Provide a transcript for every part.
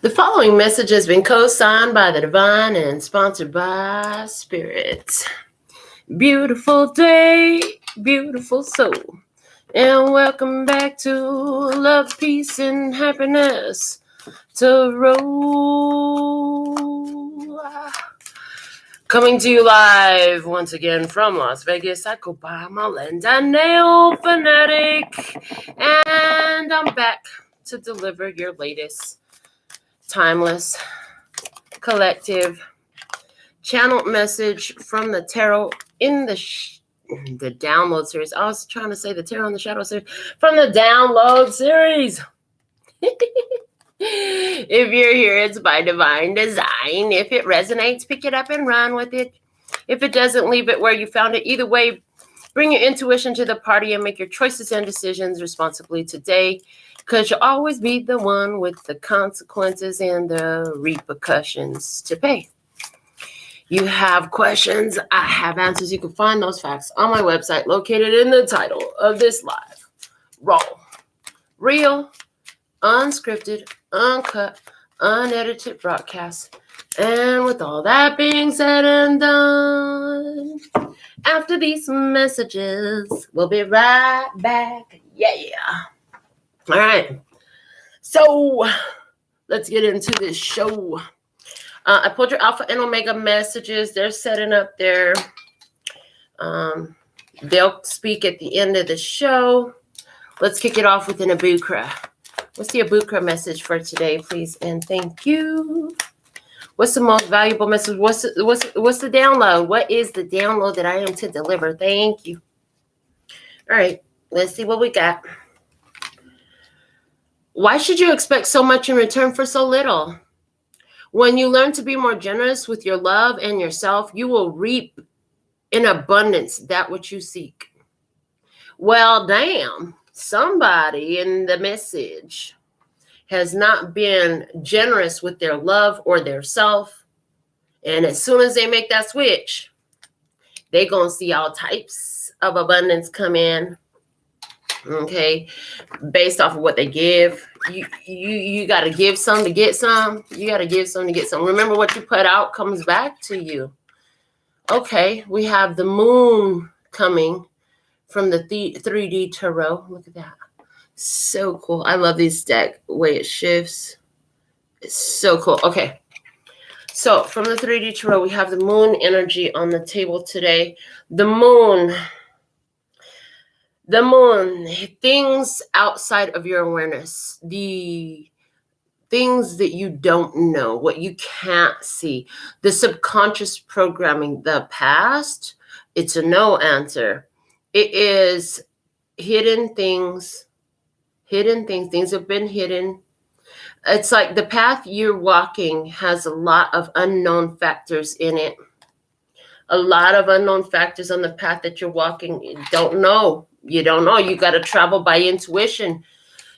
The following message has been co-signed by the divine and sponsored by Spirit. Beautiful day, beautiful soul. And welcome back to Love, Peace, and Happiness Tarot. Coming to you live once again from Las Vegas. I go by Melinda NailFanatic. And I'm back to deliver your latest timeless, collective, channeled message from the tarot in the download series. I was trying to say the tarot in the shadow series. From the download series. If you're here, it's by divine design. If it resonates, pick it up and run with it. If it doesn't, leave it where you found it. Either way, bring your intuition to the party and make your choices and decisions responsibly today, because you'll always be the one with the consequences and the repercussions to pay. You have questions, I have answers. You can find those facts on my website, located in the title of this live, raw, real, unscripted, uncut, unedited broadcast. And with all that being said and done, after these messages, we'll be right back. Yeah. All right. So let's get into this show. I pulled your Alpha and Omega messages. They're setting up their, they'll speak at the end of the show. Let's kick it off with an Abukra. What's the Abukra message for today, please? And thank you. What's the most valuable message? What's the download? What is the download that I am to deliver? Thank you. All right, let's see what we got. Why should you expect so much in return for so little? When you learn to be more generous with your love and yourself, you will reap in abundance that which you seek. Well, damn, somebody in the message has not been generous with their love or their self. And as soon as they make that switch, they're going to see all types of abundance come in. Okay, based off of what they give. You got to give some to get some. You got to give some to get some. Remember, what you put out comes back to you. Okay, we have the moon coming from the 3D tarot. Look at that. So cool. I love this deck, the way it shifts. It's so cool. Okay, so from the 3D tarot, we have the moon energy on the table today. The moon, things outside of your awareness, the things that you don't know, what you can't see, the subconscious programming, the past, it's a no answer. It is hidden things. Things have been hidden. It's like the path you're walking has a lot of unknown factors in it. A lot of unknown factors on the path that you're walking. You don't know. You got to travel by intuition.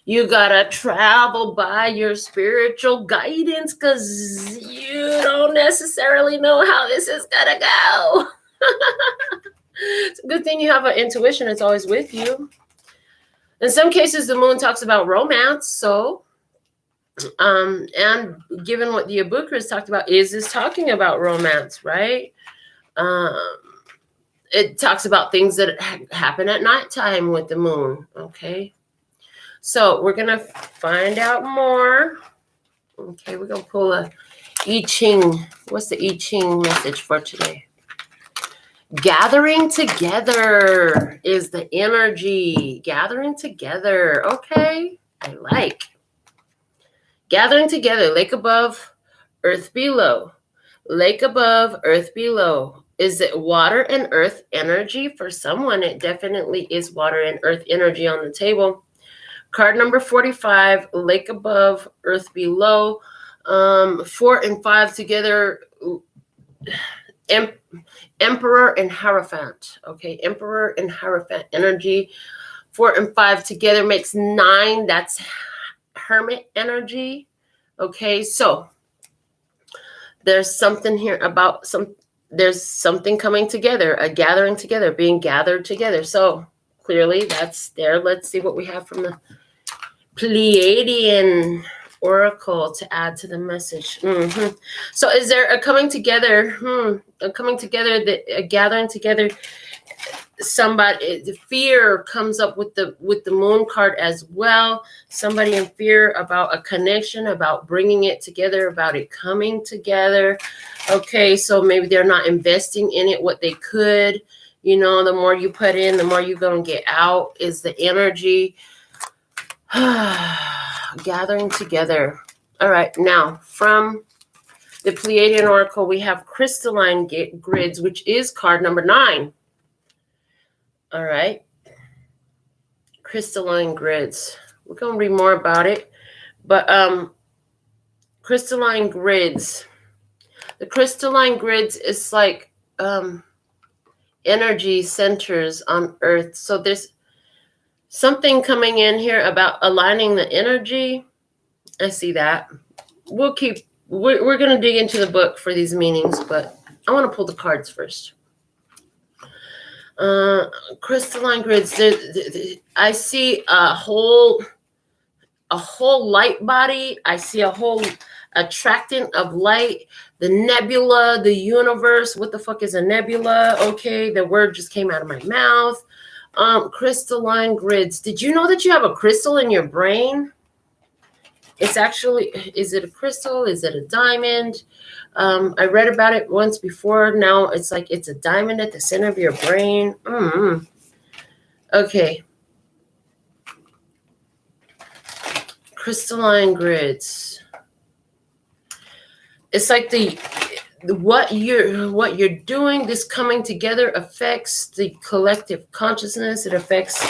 You got to travel by your spiritual guidance, because you don't necessarily know how this is going to go. It's a good thing you have an intuition. It's always with you. In some cases, the moon talks about romance. So, and given what the Abukra has talked about, is this talking about romance, right? It talks about things that happen at nighttime with the moon. Okay. So we're going to find out more. Okay. We're going to pull a I Ching. What's the I Ching message for today? Gathering together is the energy. Gathering together. Okay. I like. Gathering together. Lake above, earth below. Lake above, earth below. Is it water and earth energy? For someone, it definitely is water and earth energy on the table. Card number 45, lake above, earth below. 4 and 5 together. Emperor and Hierophant. Okay, Emperor and Hierophant energy. 4 and 5 together makes 9. That's Hermit energy. Okay, so there's something here about there's something coming together, a gathering together, being gathered together. So clearly that's there. Let's see what we have from the Pleiadian oracle to add to the message. So is there a coming together, a coming together, a gathering together? Somebody, the fear comes up with the moon card as well. Somebody in fear about a connection, about bringing it together, about it coming together. Okay, so maybe they're not investing in it what they could. You know, the more you put in, the more you're going to get out is the energy. Gathering together. All right, now from the Pleiadian Oracle, we have crystalline grids, which is card number 9. All right. Crystalline grids. We're going to read more about it. But crystalline grids. The crystalline grids is like energy centers on Earth. So there's something coming in here about aligning the energy. I see that. We're going to dig into the book for these meanings, but I want to pull the cards first. Crystalline grids. I see a whole light body. I see a whole attractant of light. The nebula, the universe. What the fuck is a nebula? Okay, the word just came out of my mouth. Crystalline grids. Did you know that you have a crystal in your brain? It's actually, is it a crystal? Is it a diamond? I read about it once before. Now it's like it's a diamond at the center of your brain. Okay. Crystalline grids. It's like what you're doing, this coming together affects the collective consciousness. It affects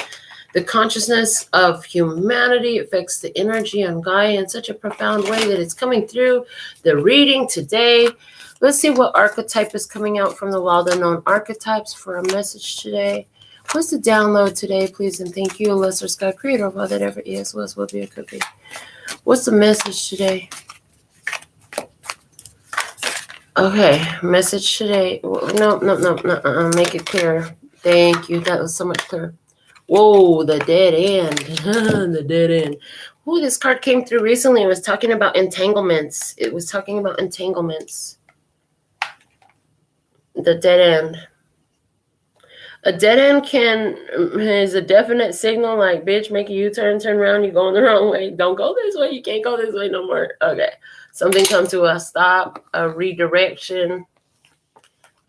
the consciousness of humanity. It affects the energy on Gaia in such a profound way that it's coming through the reading today. Let's see what archetype is coming out from the wild unknown archetypes for a message today. What's the download today, please and thank you, lesser sky creator of all that ever is, was, will be, or could be. What's the message today? Okay, message today. No, make it clear. Thank you. That was so much clearer. Whoa, the dead end. The dead end. Oh, this card came through recently. It was talking about entanglements. The dead end. A dead end is a definite signal like, bitch, make a U-turn, turn around, you're going the wrong way. Don't go this way. You can't go this way no more. Okay. Something comes to a stop, a redirection.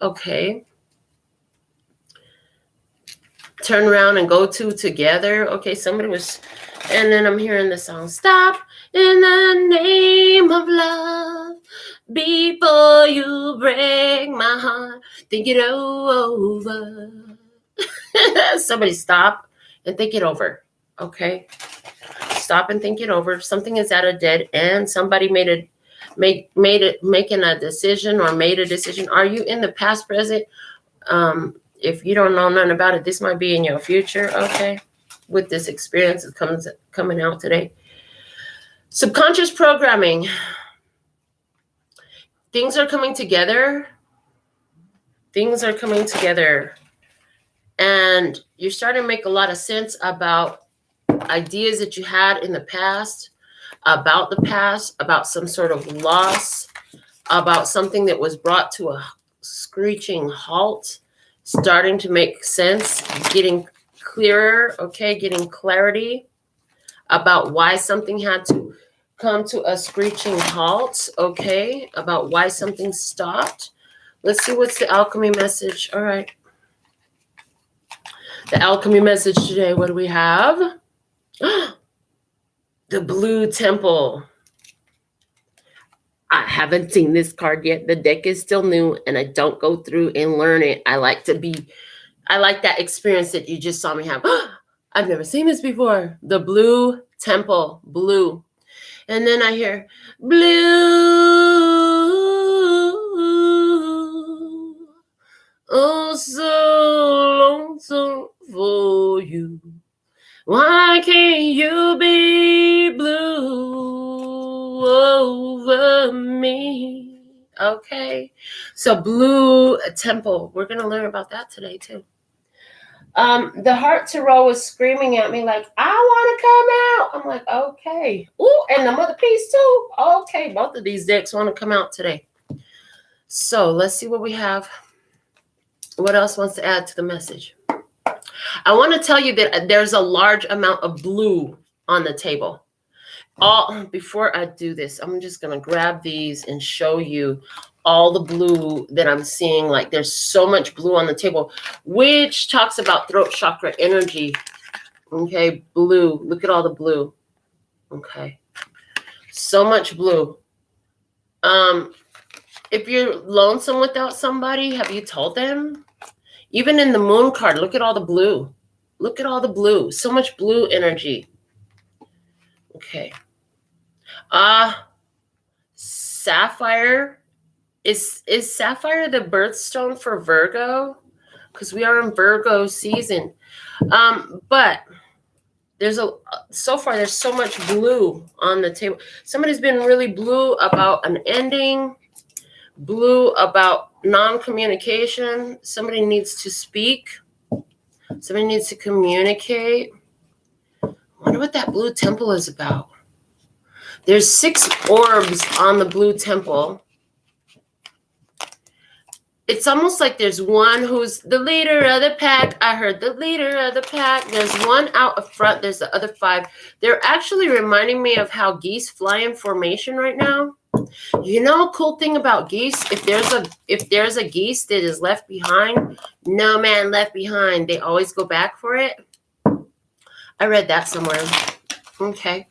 Okay. Turn around and go together. Okay, somebody was, and then I'm hearing the song, stop in the name of love before you break my heart. Think it over. Somebody stop and think it over. Okay. Stop and think it over. Something is at a dead end. Somebody making a decision or made a decision. Are you in the past, present? If you don't know nothing about it, this might be in your future, okay? With this experience that coming out today. Subconscious programming. Things are coming together. And you're starting to make a lot of sense about ideas that you had in the past, about some sort of loss, about something that was brought to a screeching halt. Starting to make sense, getting clearer, okay, getting clarity about why something had to come to a screeching halt, okay, about why something stopped. Let's see what's the alchemy message. All right. The alchemy message today, what do we have? The Blue Temple. I haven't seen this card yet. The deck is still new and I don't go through and learn it. I like that experience that you just saw me have. I've never seen this before. The Blue Temple, blue. And then I hear blue. Oh, so lonesome for you. Why can't you be blue over me? Okay. So Blue Temple. We're going to learn about that today too. The Heart Tarot was screaming at me like, I want to come out. I'm like, okay. Ooh, and the Mother Piece too. Okay, both of these decks want to come out today. So let's see what we have. What else wants to add to the message? I want to tell you that there's a large amount of blue on the table. Before I do this, I'm just going to grab these and show you all the blue that I'm seeing. Like there's so much blue on the table, which talks about throat chakra energy. Okay, blue. Look at all the blue. Okay, so much blue. If you're lonesome without somebody, have you told them? Even in the moon card, look at all the blue. Look at all the blue. So much blue energy. Okay. Sapphire. Is sapphire the birthstone for Virgo? Because we are in Virgo season. But so far there's so much blue on the table. Somebody's been really blue about an ending, blue about non-communication. Somebody needs to speak. Somebody needs to communicate. I wonder what that blue temple is about. There's 6 orbs on the blue temple. It's almost like there's one who's the leader of the pack. I heard the leader of the pack. There's one out up front. There's the other 5. They're actually reminding me of how geese fly in formation right now. You know, cool thing about geese, if there's a geese that is left behind, no man left behind. They always go back for it. I read that somewhere. Okay.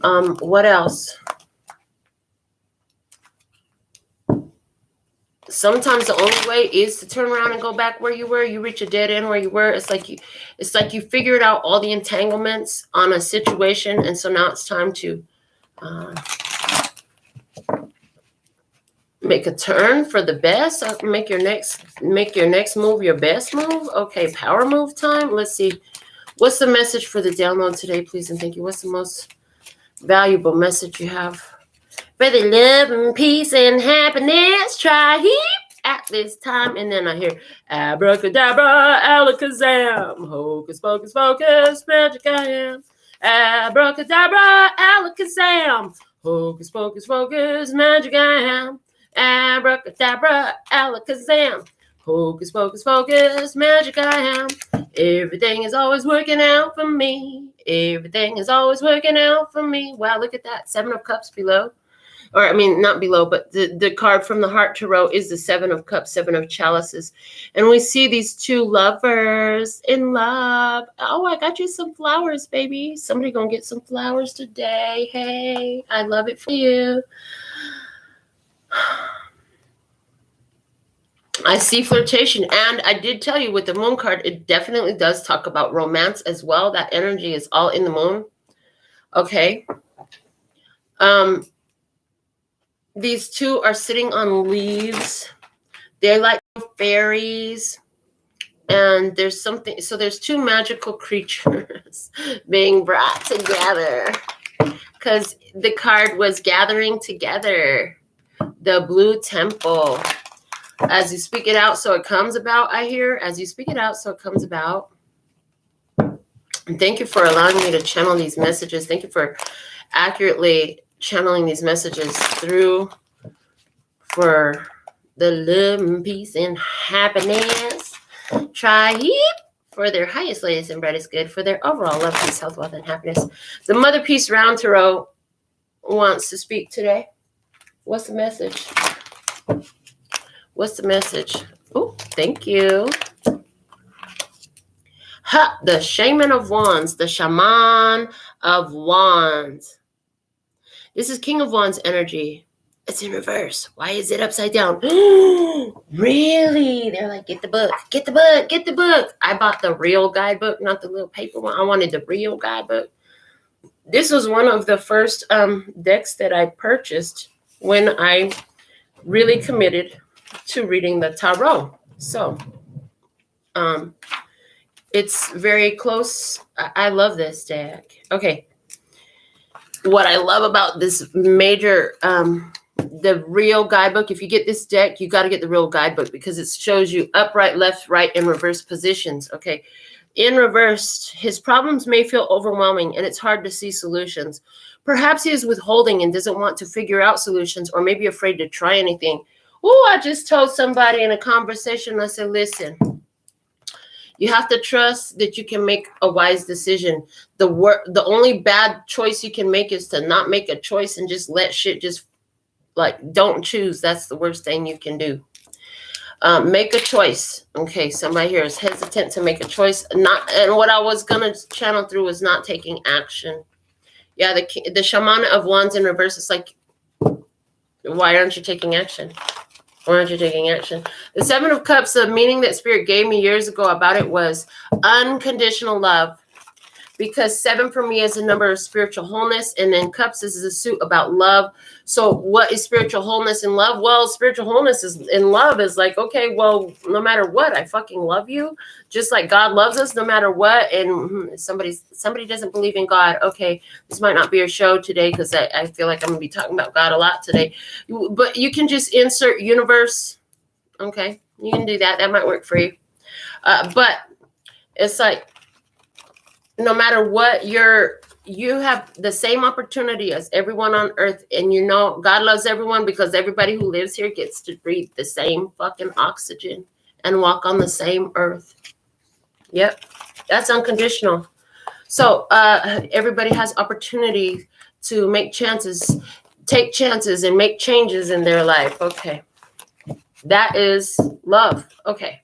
What else? Sometimes the only way is to turn around and go back where you were. You reach a dead end where you were. It's like you figured out all the entanglements on a situation, and so now it's time to make a turn for the best. Make your next move your best move. Okay, power move time. Let's see. What's the message for the download today, please and thank you? What's the most valuable message you have? For the love and peace and happiness, try heap at this time. And then I hear abracadabra, alakazam, hocus pocus focus, magic I am. Abracadabra, alakazam, hocus pocus focus, magic I am. Abracadabra, alakazam, hocus pocus focus, magic I am. Everything is always working out for me. Everything is always working out for me. Wow, look at that. 7 of Cups below. Or, I mean, not below, but the card from the Heart Tarot is the 7 of Cups, 7 of Chalices. And we see these 2 lovers in love. Oh, I got you some flowers, baby. Somebody gonna get some flowers today. Hey, I love it for you. I see flirtation. And I did tell you with the moon card, it definitely does talk about romance as well. That energy is all in the moon. Okay. These 2 are sitting on leaves. They're like fairies. And there's something. So there's 2 magical creatures being brought together. Because the card was gathering together. The blue temple. As you speak it out, so it comes about, I hear. As you speak it out, so it comes about. And thank you for allowing me to channel these messages. Thank you for accurately channeling these messages through for the love and peace and happiness. Try for their highest, latest, and brightest good, for their overall love, peace, health, wealth, and happiness. The Mother Peace Round Tarot wants to speak today. What's the message? What's the message? Oh, thank you. The Shaman of Wands, the Shaman of Wands. This is King of Wands energy. It's in reverse. Why is it upside down? Really? They're like, get the book, get the book, get the book. I bought the real guidebook, not the little paper one. I wanted the real guidebook. This was one of the first decks that I purchased when I really committed to reading the tarot. So it's very close. I love this deck. Okay. What I love about this major The real guidebook. If you get this deck, you got to get the real guidebook because it shows you upright, left, right, and reverse positions. Okay. In reverse, his problems may feel overwhelming and it's hard to see solutions. Perhaps he is withholding and doesn't want to figure out solutions or maybe afraid to try anything. Oh, I just told somebody in a conversation, I said, listen, you have to trust that you can make a wise decision. The only bad choice you can make is to not make a choice and just let shit just like, don't choose. That's the worst thing you can do. Make a choice. Okay, somebody here is hesitant to make a choice. And what I was going to channel through was not taking action. Yeah, the shaman of wands in reverse is like, why aren't you taking action? Why aren't you taking action? The Seven of Cups, the meaning that Spirit gave me years ago about it was unconditional love. Because 7 for me is a number of spiritual wholeness, and then cups is a suit about love. So what is spiritual wholeness and love? Well, spiritual wholeness is in love is like, okay, well, no matter what, I fucking love you. Just like God loves us no matter what. And somebody doesn't believe in God. Okay, this might not be a show today because I feel like I'm going to be talking about God a lot today. But you can just insert universe. Okay, you can do that. That might work for you. But it's like, no matter what, you have the same opportunity as everyone on earth. And you know, God loves everyone because everybody who lives here gets to breathe the same fucking oxygen and walk on the same earth. Yep. That's unconditional. So everybody has opportunity to make chances, take chances and make changes in their life. Okay. That is love. Okay.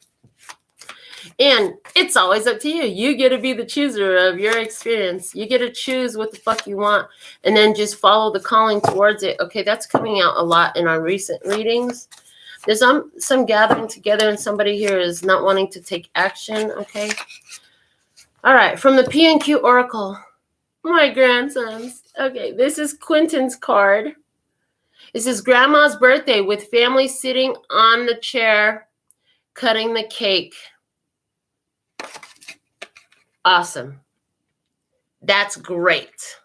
And it's always up to you. You get to be the chooser of your experience. You get to choose what the fuck you want and then just follow the calling towards it. Okay, that's coming out a lot in our recent readings. There's some gathering together and somebody here is not wanting to take action. Okay. All right. From the P&Q Oracle, my grandsons. Okay, this is Quentin's card. This is Grandma's birthday with family sitting on the chair, cutting the cake. Awesome. That's great.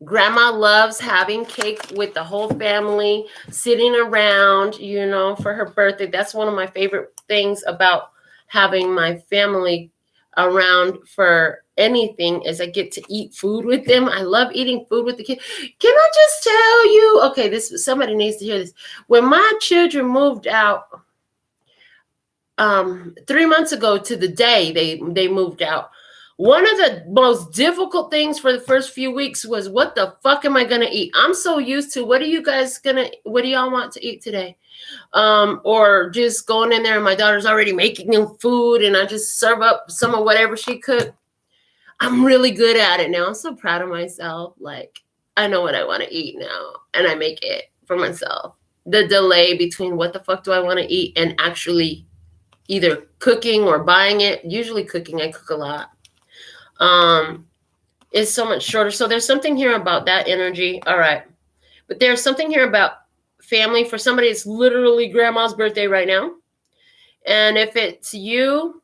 Grandma loves having cake with the whole family sitting around, you know, for her birthday. That's one of my favorite things about having my family around for anything is I get to eat food with them. I love eating food with the kids. Can I just tell you? Okay, somebody needs to hear this. When my children moved out 3 months ago to the day they moved out, one of the most difficult things for the first few weeks was, what the fuck am I going to eat? I'm so used to, what do y'all want to eat today? Or just going in there and my daughter's already making them food and I just serve up some of whatever she cooked. I'm really good at it now. I'm so proud of myself. Like, I know what I want to eat now and I make it for myself. The delay between what the fuck do I want to eat and actually either cooking or buying it, usually cooking, I cook a lot, is so much shorter. So there's something here about that energy. All right. But there's something here about family. For somebody, it's literally grandma's birthday right now. And if it's you,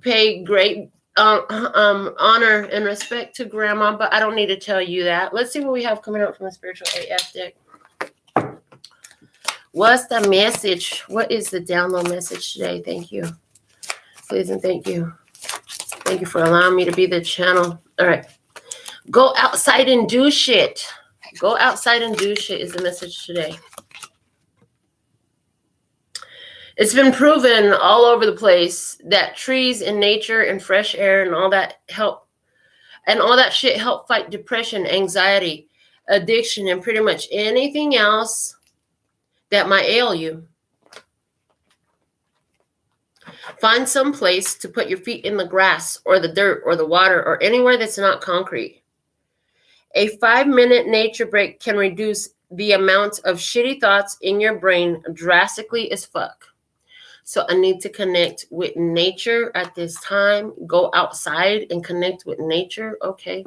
pay great honor and respect to grandma, but I don't need to tell you that. Let's see what we have coming up from the Spiritual AF deck. What's the message? What is the download message today? Thank you. Please and thank you. Thank you for allowing me to be the channel. All right. Go outside and do shit. Go outside and do shit is the message today. It's been proven all over the place that trees and nature and fresh air and all that help, and all that shit help fight depression, anxiety, addiction, and pretty much anything else that might ail you. Find some place to put your feet in the grass or the dirt or the water or anywhere that's not concrete. A 5-minute nature break can reduce the amount of shitty thoughts in your brain drastically as fuck. So I need to connect with nature at this time. Go outside and connect with nature. Okay.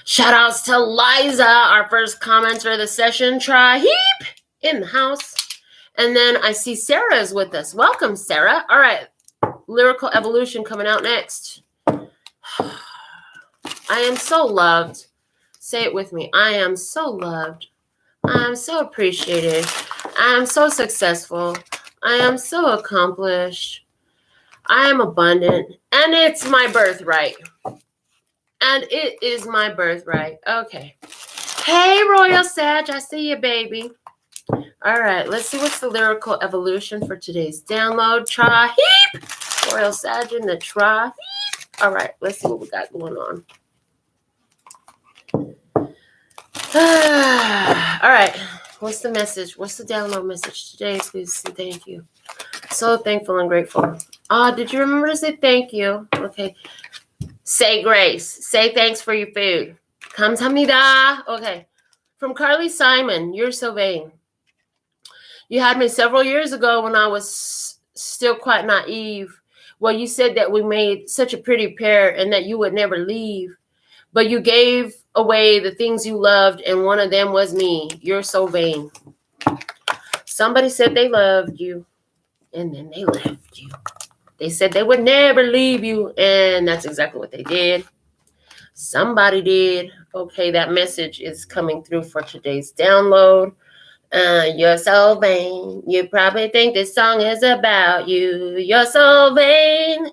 Shout outs to Liza, our first commenter of the session. Try heap in the house. And then I see Sarah is with us. Welcome, Sarah. All right. Lyrical Evolution coming out next. I am so loved. Say it with me. I am so loved. I'm so appreciated. I am so successful. I am so accomplished. I am abundant. And it's my birthright. And it is my birthright. Okay. Hey, Royal Sag. I see you, baby. All right. Let's see what's the lyrical evolution for today's download. Tra-heap. Royal Sag in the tra-heap. All right. Let's see what we got going on. All right. What's the message? What's the download message today? Please and thank you. So thankful and grateful. Did you remember to say thank you? Okay. Say grace. Say thanks for your food. Kamsahamnida. Okay. From Carly Simon. You're so vain. You had me several years ago when I was still quite naive. Well, you said that we made such a pretty pair and that you would never leave. But you gave away the things you loved, and one of them was me. You're so vain. Somebody said they loved you, and then they left you. They said they would never leave you, and that's exactly what they did. Somebody did. Okay, that message is coming through for today's download. You're so vain. You probably think this song is about you. You're so vain.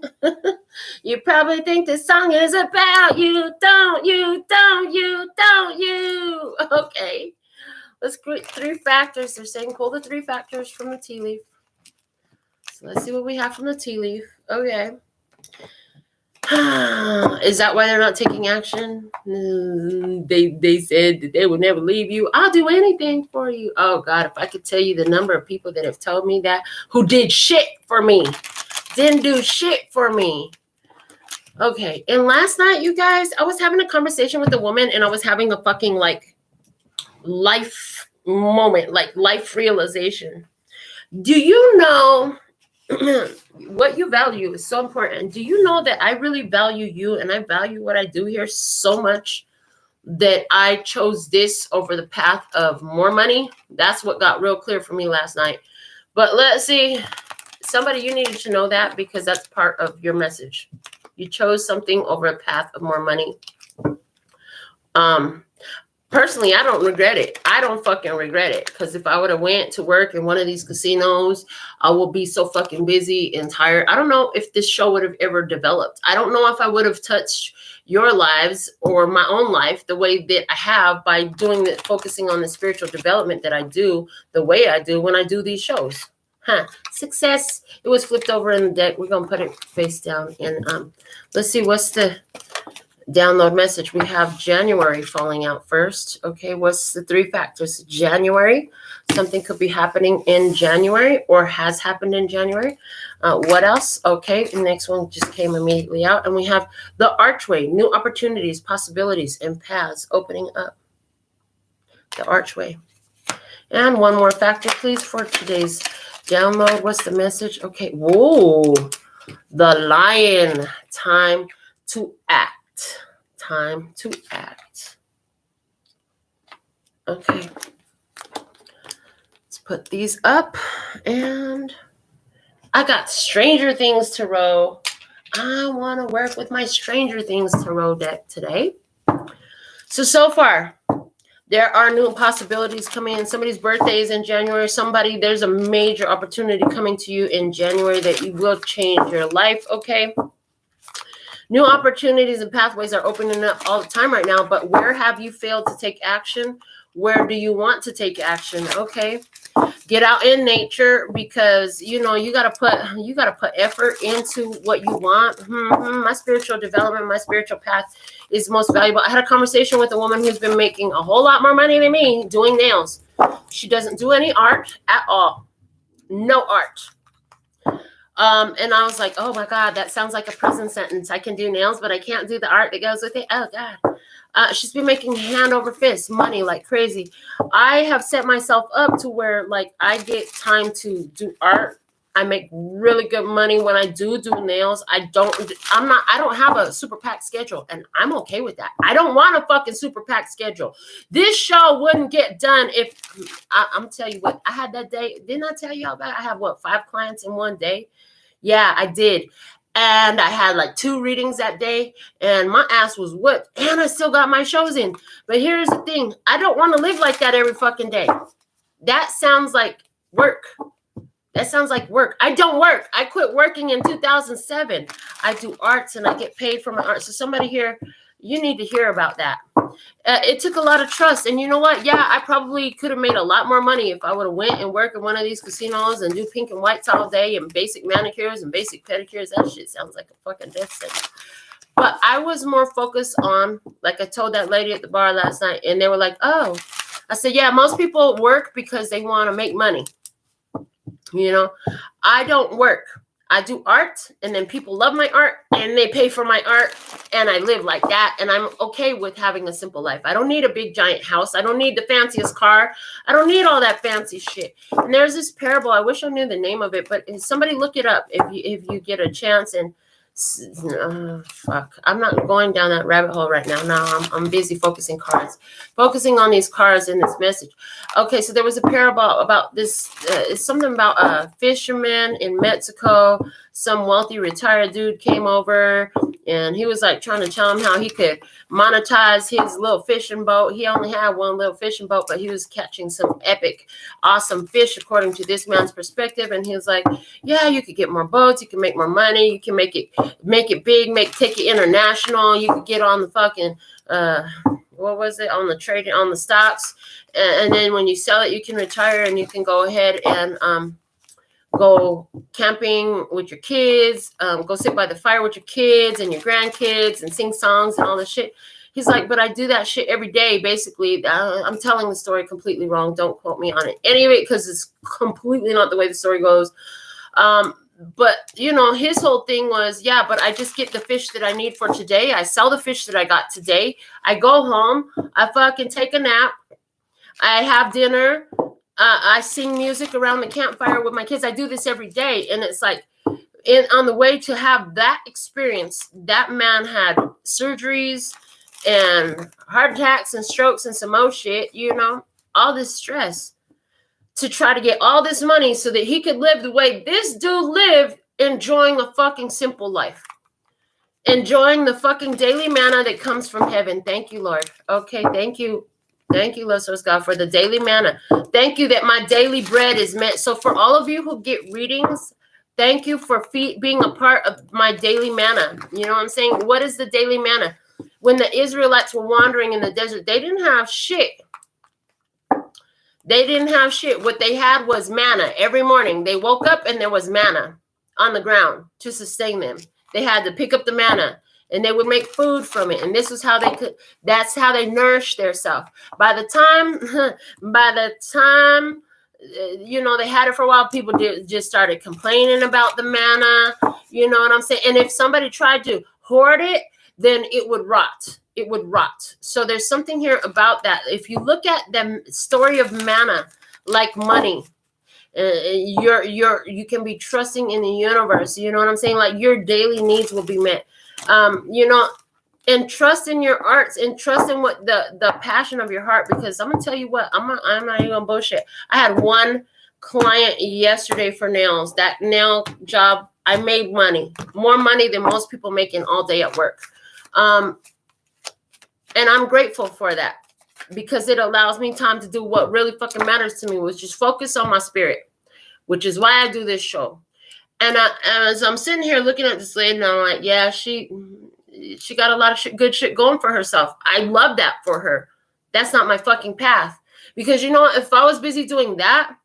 You probably think this song is about you. Don't you? Don't you? Don't you? Okay. Let's create 3 factors. They're saying pull the 3 factors from the tea leaf. So let's see what we have from the tea leaf. Okay. Is that why they're not taking action? They said that they would never leave you. I'll do anything for you. Oh God, if I could tell you the number of people that have told me that, who did shit for me, didn't do shit for me. Okay, and last night, you guys, I was having a conversation with a woman, and I was having a fucking like life moment, like life realization. Do you know what you value is so important? Do you know that I really value you and I value what I do here so much that I chose this over the path of more money? That's what got real clear for me last night. But let's see. Somebody, you needed to know that because that's part of your message. You chose something over a path of more money. Personally, I don't regret it. I don't fucking regret it. Because if I would have went to work in one of these casinos, I will be so fucking busy and tired. I don't know if this show would have ever developed. I don't know if I would have touched your lives or my own life the way that I have by doing the focusing on the spiritual development that I do the way I do when I do these shows. Success. It was flipped over in the deck. We're going to put it face down. And let's see, what's the download message? We have January falling out first. Okay, what's the 3 factors? January. Something could be happening in January or has happened in January. What else? Okay, the next one just came immediately out. And we have the archway, new opportunities, possibilities, and paths opening up. The archway. And one more factor, please, for today's download. What's the message? Okay. Whoa. The lion. Time to act. Time to act. Okay. Let's put these up. And I got Stranger Things Tarot. I want to work with my Stranger Things Tarot deck today. So far, there are new possibilities coming in. Somebody's birthday is in January. There's a major opportunity coming to you in January that you will change your life, okay? New opportunities and pathways are opening up all the time right now, but where have you failed to take action? Where do you want to take action? Okay. Get out in nature because you gotta put effort into what you want. My spiritual development, my spiritual path is most valuable. I had a conversation with a woman who's been making a whole lot more money than me doing nails. She doesn't do any art at all. No art. And I was like, oh my God, that sounds like a prison sentence. I can do nails, but I can't do the art that goes with it. Oh God. She's been making hand over fist money like crazy. I have set myself up to where like I get time to do art. I make really good money when I do nails. I don't have a super packed schedule, and I'm okay with that. I don't want a fucking super packed schedule. This show wouldn't get done if I'm telling you what, I had that day. Didn't I tell you about? I have 5 clients in one day? Yeah, I did. And I had like 2 readings that day, and my ass was whipped, and I still got my shows in. But here's the thing. I don't want to live like that every fucking day. That sounds like work. That sounds like work. I don't work. I quit working in 2007. I do arts, and I get paid for my art. So somebody here, you need to hear about that. It took a lot of trust. And you know what? Yeah, I probably could have made a lot more money if I would have went and worked in one of these casinos and do pink and whites all day and basic manicures and basic pedicures. That shit sounds like a fucking death sentence. But I was more focused on, like I told that lady at the bar last night, and they were like, oh. I said, yeah, most people work because they want to make money. You know, I don't work. I do art, and then people love my art, and they pay for my art, and I live like that, and I'm okay with having a simple life. I don't need a big, giant house. I don't need the fanciest car. I don't need all that fancy shit. And there's this parable. I wish I knew the name of it, but somebody look it up if you get a chance. And fuck, I'm not going down that rabbit hole right now. No, I'm busy focusing on these cards in this message. Okay, so there was a parable about this. It's something about a fisherman in Mexico. Some wealthy retired dude came over, and he was like trying to tell him how he could monetize his little fishing boat. He only had one little fishing boat, but he was catching some epic, awesome fish according to this man's perspective. And he was like, yeah, you could get more boats, you can make more money, you can make it big, take it international, you could get on the fucking what was it, on the trading, on the stocks, and then when you sell it, you can retire and you can go ahead and go camping with your kids, go sit by the fire with your kids and your grandkids and sing songs and all this shit. He's like, but I do that shit every day, basically. I'm telling the story completely wrong. Don't quote me on it. Anyway, because it's completely not the way the story goes. But, you know, his whole thing was, yeah, but I just get the fish that I need for today. I sell the fish that I got today. I go home. I fucking take a nap. I have dinner. I sing music around the campfire with my kids. I do this every day. And it's like, on the way to have that experience, that man had surgeries and heart attacks and strokes and some more shit, you know, all this stress to try to get all this money so that he could live the way this dude lived, enjoying a fucking simple life. Enjoying the fucking daily manna that comes from heaven. Thank you, Lord. Okay, thank you. Thank you, Lord God, for the daily manna. Thank you that my daily bread is meant. So for all of you who get readings, thank you for being a part of my daily manna. You know what I'm saying? What is the daily manna? When the Israelites were wandering in the desert, they didn't have shit. They didn't have shit. What they had was manna. Every morning they woke up and there was manna on the ground to sustain them. They had to pick up the manna and they would make food from it. And this was how they could, that's how they nourished themselves. By the time, you know, they had it for a while, people just started complaining about the manna. You know what I'm saying? And if somebody tried to hoard it, then it would rot. It would rot. So there's something here about that. If you look at the story of manna, like money, you can be trusting in the universe. You know what I'm saying? Like your daily needs will be met. You know, and trust in your arts and trust in what the passion of your heart. Because I'm gonna tell you what, I'm not even gonna bullshit. I had one client yesterday for nails. That nail job, I made money, more money than most people making all day at work. And I'm grateful for that because it allows me time to do what really fucking matters to me, which is focus on my spirit, which is why I do this show. And as I'm sitting here looking at this lady, and I'm like, yeah, she got a lot of good shit going for herself. I love that for her. That's not my fucking path. Because, you know, if I was busy doing that,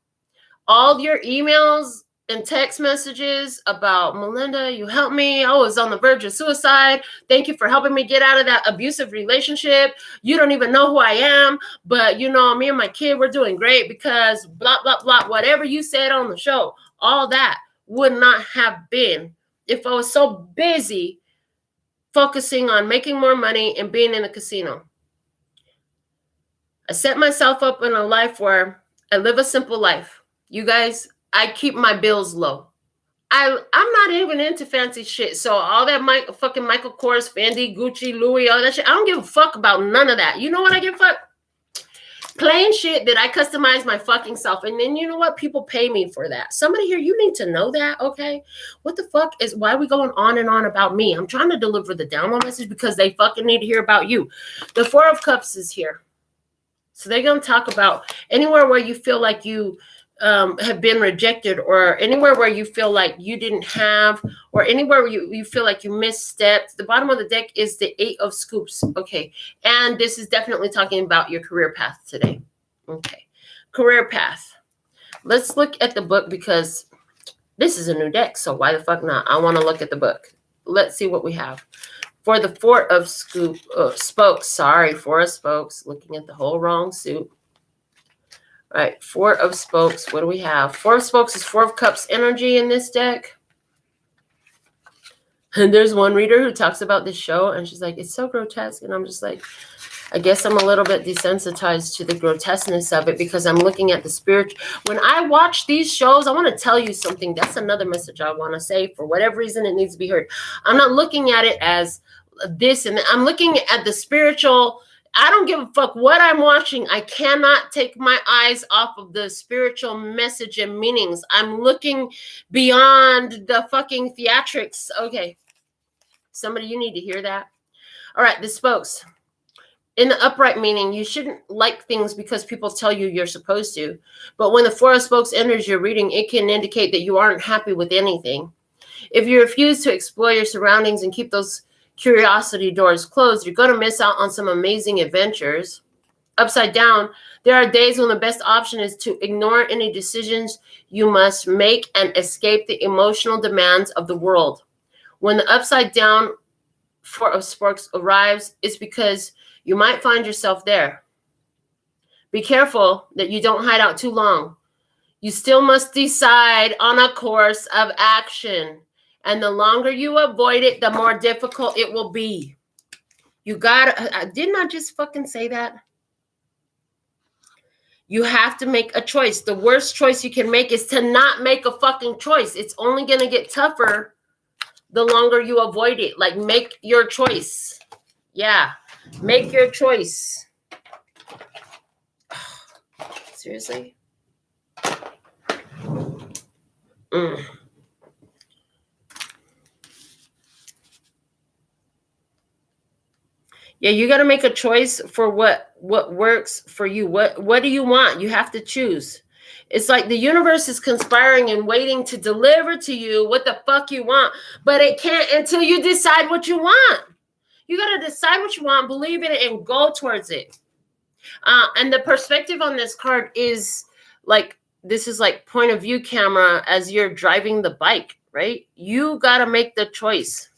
all your emails and text messages about, Melinda, you helped me. I was on the verge of suicide. Thank you for helping me get out of that abusive relationship. You don't even know who I am. But, you know, me and my kid, we're doing great because blah, blah, blah. Whatever you said on the show, all that would not have been if I was so busy focusing on making more money and being in a casino. I set myself up in a life where I live a simple life. You guys, I keep my bills low. I'm not even into fancy shit. So all that fucking Michael Kors, Fendi, Gucci, Louis, all that shit, I don't give a fuck about none of that. You know what I give a fuck? Plain shit that I customize my fucking self. And then you know what? People pay me for that. Somebody here, you need to know that, okay? What the fuck is, why are we going on and on about me? I'm trying to deliver the download message because they fucking need to hear about you. The Four of Cups is here. So they're going to talk about anywhere where you feel like you have been rejected, or anywhere where you feel like you didn't have, or anywhere where you feel like you misstepped. The bottom of the deck is the Eight of Scoops. Okay. And this is definitely talking about your career path today. Okay. Career path. Let's look at the book because this is a new deck. So why the fuck not? I want to look at the book. Let's see what we have. For the Four of Spokes. Sorry, Four of Spokes. Looking at the whole wrong suit. All right, Four of Spokes. What do we have? Four of Spokes is Four of Cups energy in this deck. And there's one reader who talks about this show, and she's like, it's so grotesque. And I'm just like, I guess I'm a little bit desensitized to the grotesqueness of it because I'm looking at the spirit. When I watch these shows, I want to tell you something. That's another message I want to say. For whatever reason, it needs to be heard. I'm not looking at it as this, and I'm looking at the spiritual. I don't give a fuck what I'm watching. I cannot take my eyes off of the spiritual message and meanings. I'm looking beyond the fucking theatrics. Okay. Somebody, you need to hear that. All right, the Spokes. In the upright meaning, you shouldn't like things because people tell you you're supposed to. But when the Four of Spokes enters your reading, it can indicate that you aren't happy with anything. If you refuse to explore your surroundings and keep those curiosity doors closed, you're going to miss out on some amazing adventures. Upside down, there are days when the best option is to ignore any decisions you must make and escape the emotional demands of the world. When the upside down Four of Spokes arrives, it's because you might find yourself there. Be careful that you don't hide out too long. You still must decide on a course of action. And the longer you avoid it, the more difficult it will be. You gotta, didn't I just fucking say that? You have to make a choice. The worst choice you can make is to not make a fucking choice. It's only gonna get tougher the longer you avoid it. Like, make your choice. Yeah, make your choice. Seriously? Yeah, you got to make a choice for what works for you. What do you want? You have to choose. It's like the universe is conspiring and waiting to deliver to you what the fuck you want, but it can't until you decide what you want. You got to decide what you want, believe in it, and go towards it. And the perspective on this card is like, this is like point of view camera as you're driving the bike, right? You got to make the choice.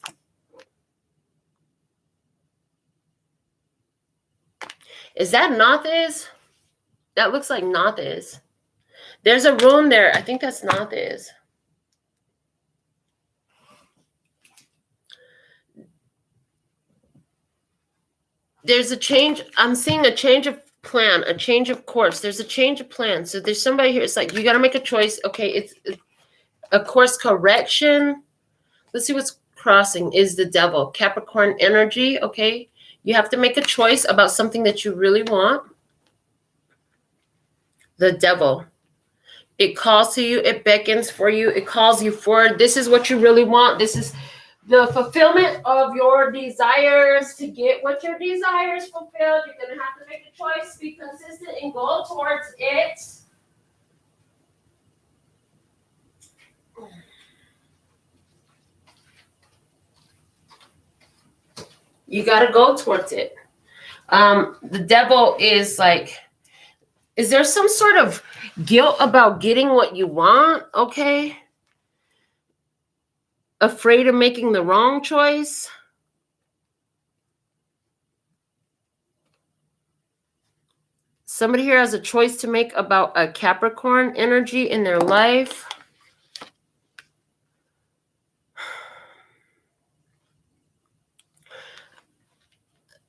Is that Nothiz? That looks like Nothiz. There's a rune there. I think that's Nothiz. There's a change. I'm seeing a change of plan, a change of course. There's a change of plan. So there's somebody here. It's like, you got to make a choice. Okay, it's a course correction. Let's see what's crossing. Is the Devil. Capricorn energy. Okay. You have to make a choice about something that you really want. The Devil. It calls to you. It beckons for you. It calls you forward. This is what you really want. This is the fulfillment of your desires. To get what your desires fulfilled, you're going to have to make a choice, be consistent, and go towards it. You got to go towards it. The Devil is like, is there some sort of guilt about getting what you want? Okay. Afraid of making the wrong choice? Somebody here has a choice to make about a Capricorn energy in their life.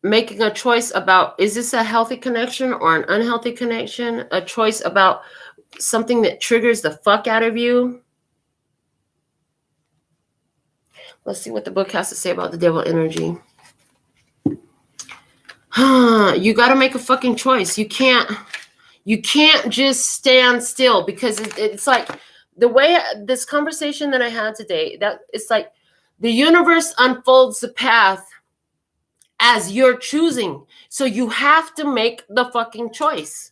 Making a choice about, is this a healthy connection or an unhealthy connection? A choice about something that triggers the fuck out of you. Let's see what the book has to say about the Devil energy. You got to make a fucking choice. You can't. You can't just stand still, because it's like the way this conversation that I had today, that it's like the universe unfolds the path as you're choosing. So you have to make the fucking choice.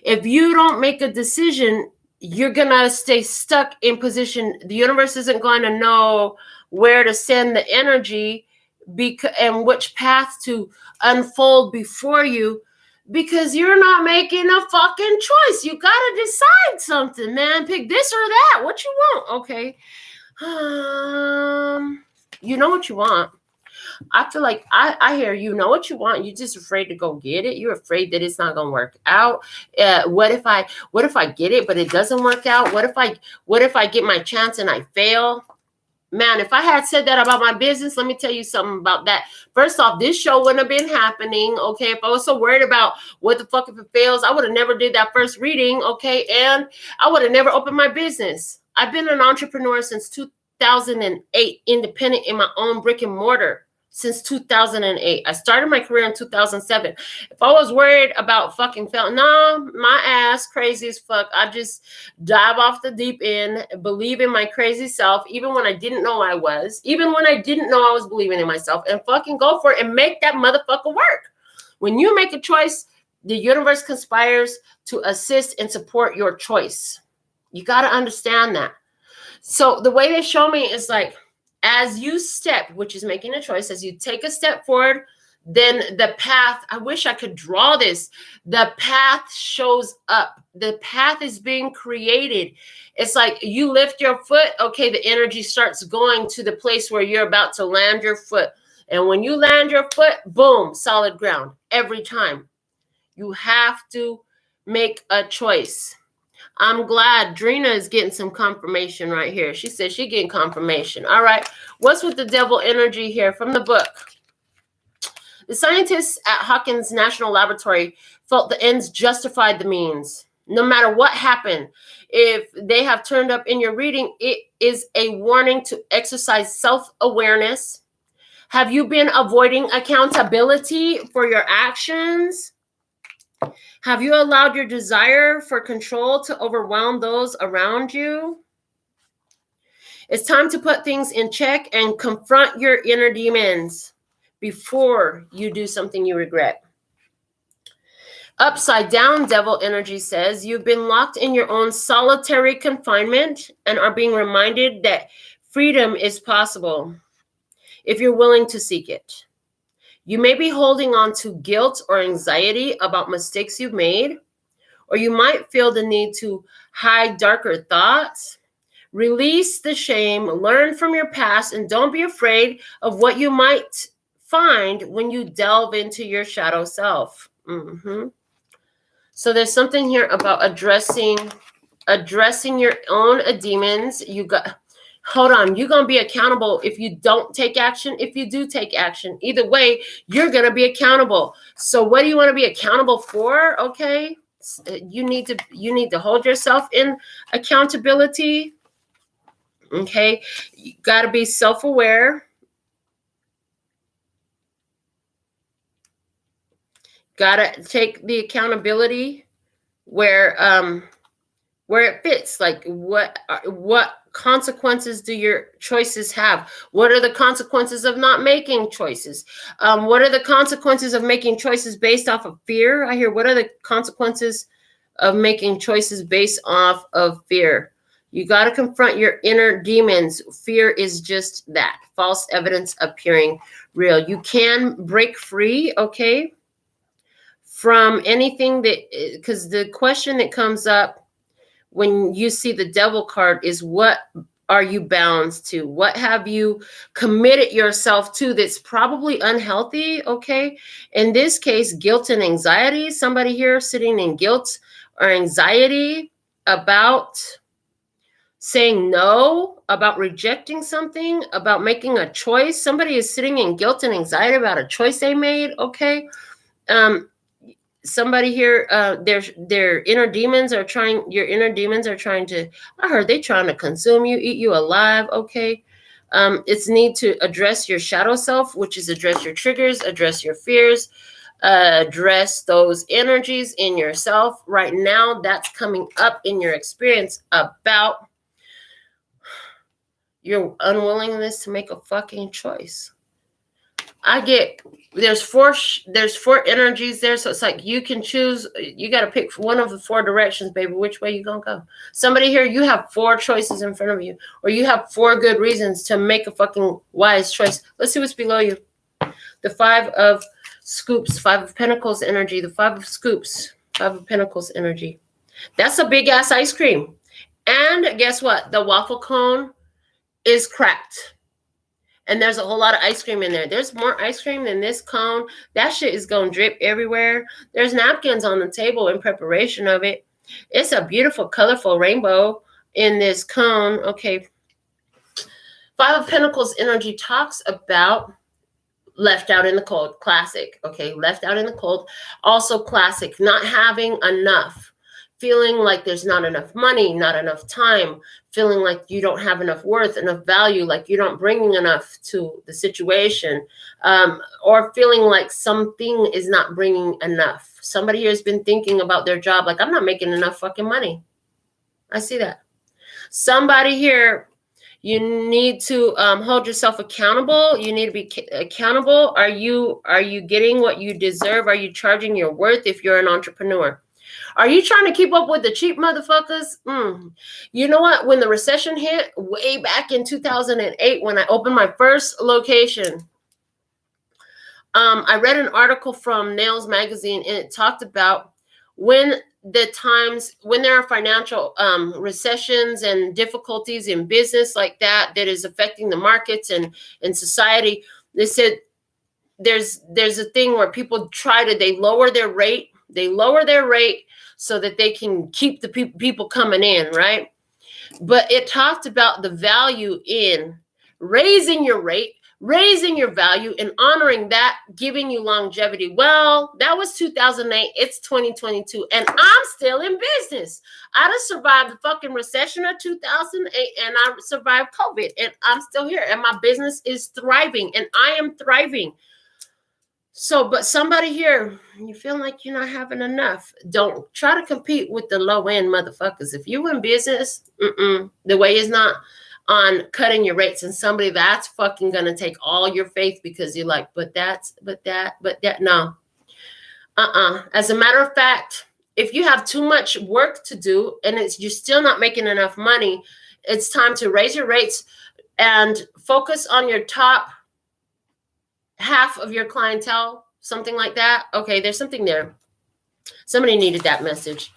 If you don't make a decision, you're going to stay stuck in position. The universe isn't going to know where to send the energy and which path to unfold before you, because you're not making a fucking choice. You got to decide something, man. Pick this or that. What you want, okay? You know what you want. I feel like I hear you know what you want. You're just afraid to go get it. You're afraid that it's not gonna work out. What if I get it but it doesn't work out? What if I get my chance and I fail? Man, if I had said that about my business, let me tell you something about that. First off, this show wouldn't have been happening. Okay, if I was so worried about what the fuck if it fails, I would have never did that first reading. Okay, and I would have never opened my business. I've been an entrepreneur since 2008, independent in my own brick and mortar. Since 2008. I started my career in 2007. If I was worried about fucking failing, no, my ass crazy as fuck. I just dive off the deep end, believe in my crazy self, even when I didn't know I was, even when I didn't know I was believing in myself, and fucking go for it and make that motherfucker work. When you make a choice, the universe conspires to assist and support your choice. You got to understand that. So the way they show me is like, as you step, which is making a choice, as you take a step forward, then the path, I wish I could draw this, the path shows up. The path is being created. It's like you lift your foot, okay, the energy starts going to the place where you're about to land your foot. And when you land your foot, boom, solid ground every time. You have to make a choice. I'm glad Drina is getting some confirmation right here. She said she's getting confirmation. All right. What's with the devil energy here from the book? The scientists at Hawkins National Laboratory felt the ends justified the means. No matter what happened, if they have turned up in your reading, it is a warning to exercise self-awareness. Have you been avoiding accountability for your actions? Have you allowed your desire for control to overwhelm those around you? It's time to put things in check and confront your inner demons before you do something you regret. Upside down devil energy says you've been locked in your own solitary confinement and are being reminded that freedom is possible if you're willing to seek it. You may be holding on to guilt or anxiety about mistakes you've made, or you might feel the need to hide darker thoughts. Release the shame, learn from your past, and don't be afraid of what you might find when you delve into your shadow self. So there's something here about addressing your own demons. Hold on, you're going to be accountable if you don't take action. If you do take action, either way, you're going to be accountable. So what do you want to be accountable for? Okay. You need to hold yourself in accountability. Okay. You got to be self-aware. Got to take the accountability where it fits. Like what consequences do your choices have? What are the consequences of not making choices? What are the consequences of making choices based off of fear? I hear, what are the consequences of making choices based off of fear? You got to confront your inner demons. Fear is just that, false evidence appearing real. You can break free, okay, from anything that, because the question that comes up when you see the devil card is, what are you bound to? What have you committed yourself to that's probably unhealthy? Okay. In this case, guilt and anxiety. Somebody here sitting in guilt or anxiety about saying no, about rejecting something, about making a choice. Somebody is sitting in guilt and anxiety about a choice they made. Okay. Somebody here, their inner demons are trying, your inner demons are trying to, I heard they trying to consume you, eat you alive. Okay. It's need to address your shadow self, which is address your triggers, address your fears, Address those energies in yourself right now. That's coming up in your experience about your unwillingness to make a fucking choice. I get there's four energies there, so it's like you can choose. You got to pick one of the 4 directions, baby. Which way you gonna go? Somebody here, you have 4 choices in front of you, or you have 4 good reasons to make a fucking wise choice. Let's see what's below you. The 5 of Scoops, 5 of Pentacles energy, the 5 of Scoops, 5 of Pentacles energy. That's a big ass ice cream, and guess what? The waffle cone is cracked. And there's a whole lot of ice cream in there. There's more ice cream than this cone. That shit is going to drip everywhere. There's napkins on the table in preparation of it. It's a beautiful, colorful rainbow in this cone. Okay. 5 of Pentacles energy talks about left out in the cold. Classic. Okay. Left out in the cold. Also classic. Not having enough. Feeling like there's not enough money, not enough time, feeling like you don't have enough worth, enough value, like you're not bringing enough to the situation, or feeling like something is not bringing enough. Somebody here has been thinking about their job, like, I'm not making enough fucking money. I see that. Somebody here, you need to hold yourself accountable. You need to be accountable. Are you getting what you deserve? Are you charging your worth if you're an entrepreneur? Are you trying to keep up with the cheap motherfuckers? You know what? When the recession hit way back in 2008, when I opened my first location, I read an article from Nails magazine, and it talked about when there are financial recessions and difficulties in business like that is affecting the markets and society. They said there's a thing where people they lower their rate. They lower their rate so that they can keep the people coming in, right? But it talked about the value in raising your rate, raising your value, and honoring that, giving you longevity. Well, that was 2008. It's 2022, and I'm still in business. I just survived the fucking recession of 2008, and I survived COVID, and I'm still here, and my business is thriving, and I am thriving. So, but somebody here, you feel like you're not having enough. Don't try to compete with the low end motherfuckers. If you in business, the way is not on cutting your rates, and somebody that's fucking gonna take all your faith because you're like, but that. No. As a matter of fact, if you have too much work to do and you're still not making enough money, it's time to raise your rates and focus on your top half of your clientele, something like that. Okay, there's something there. Somebody needed that message.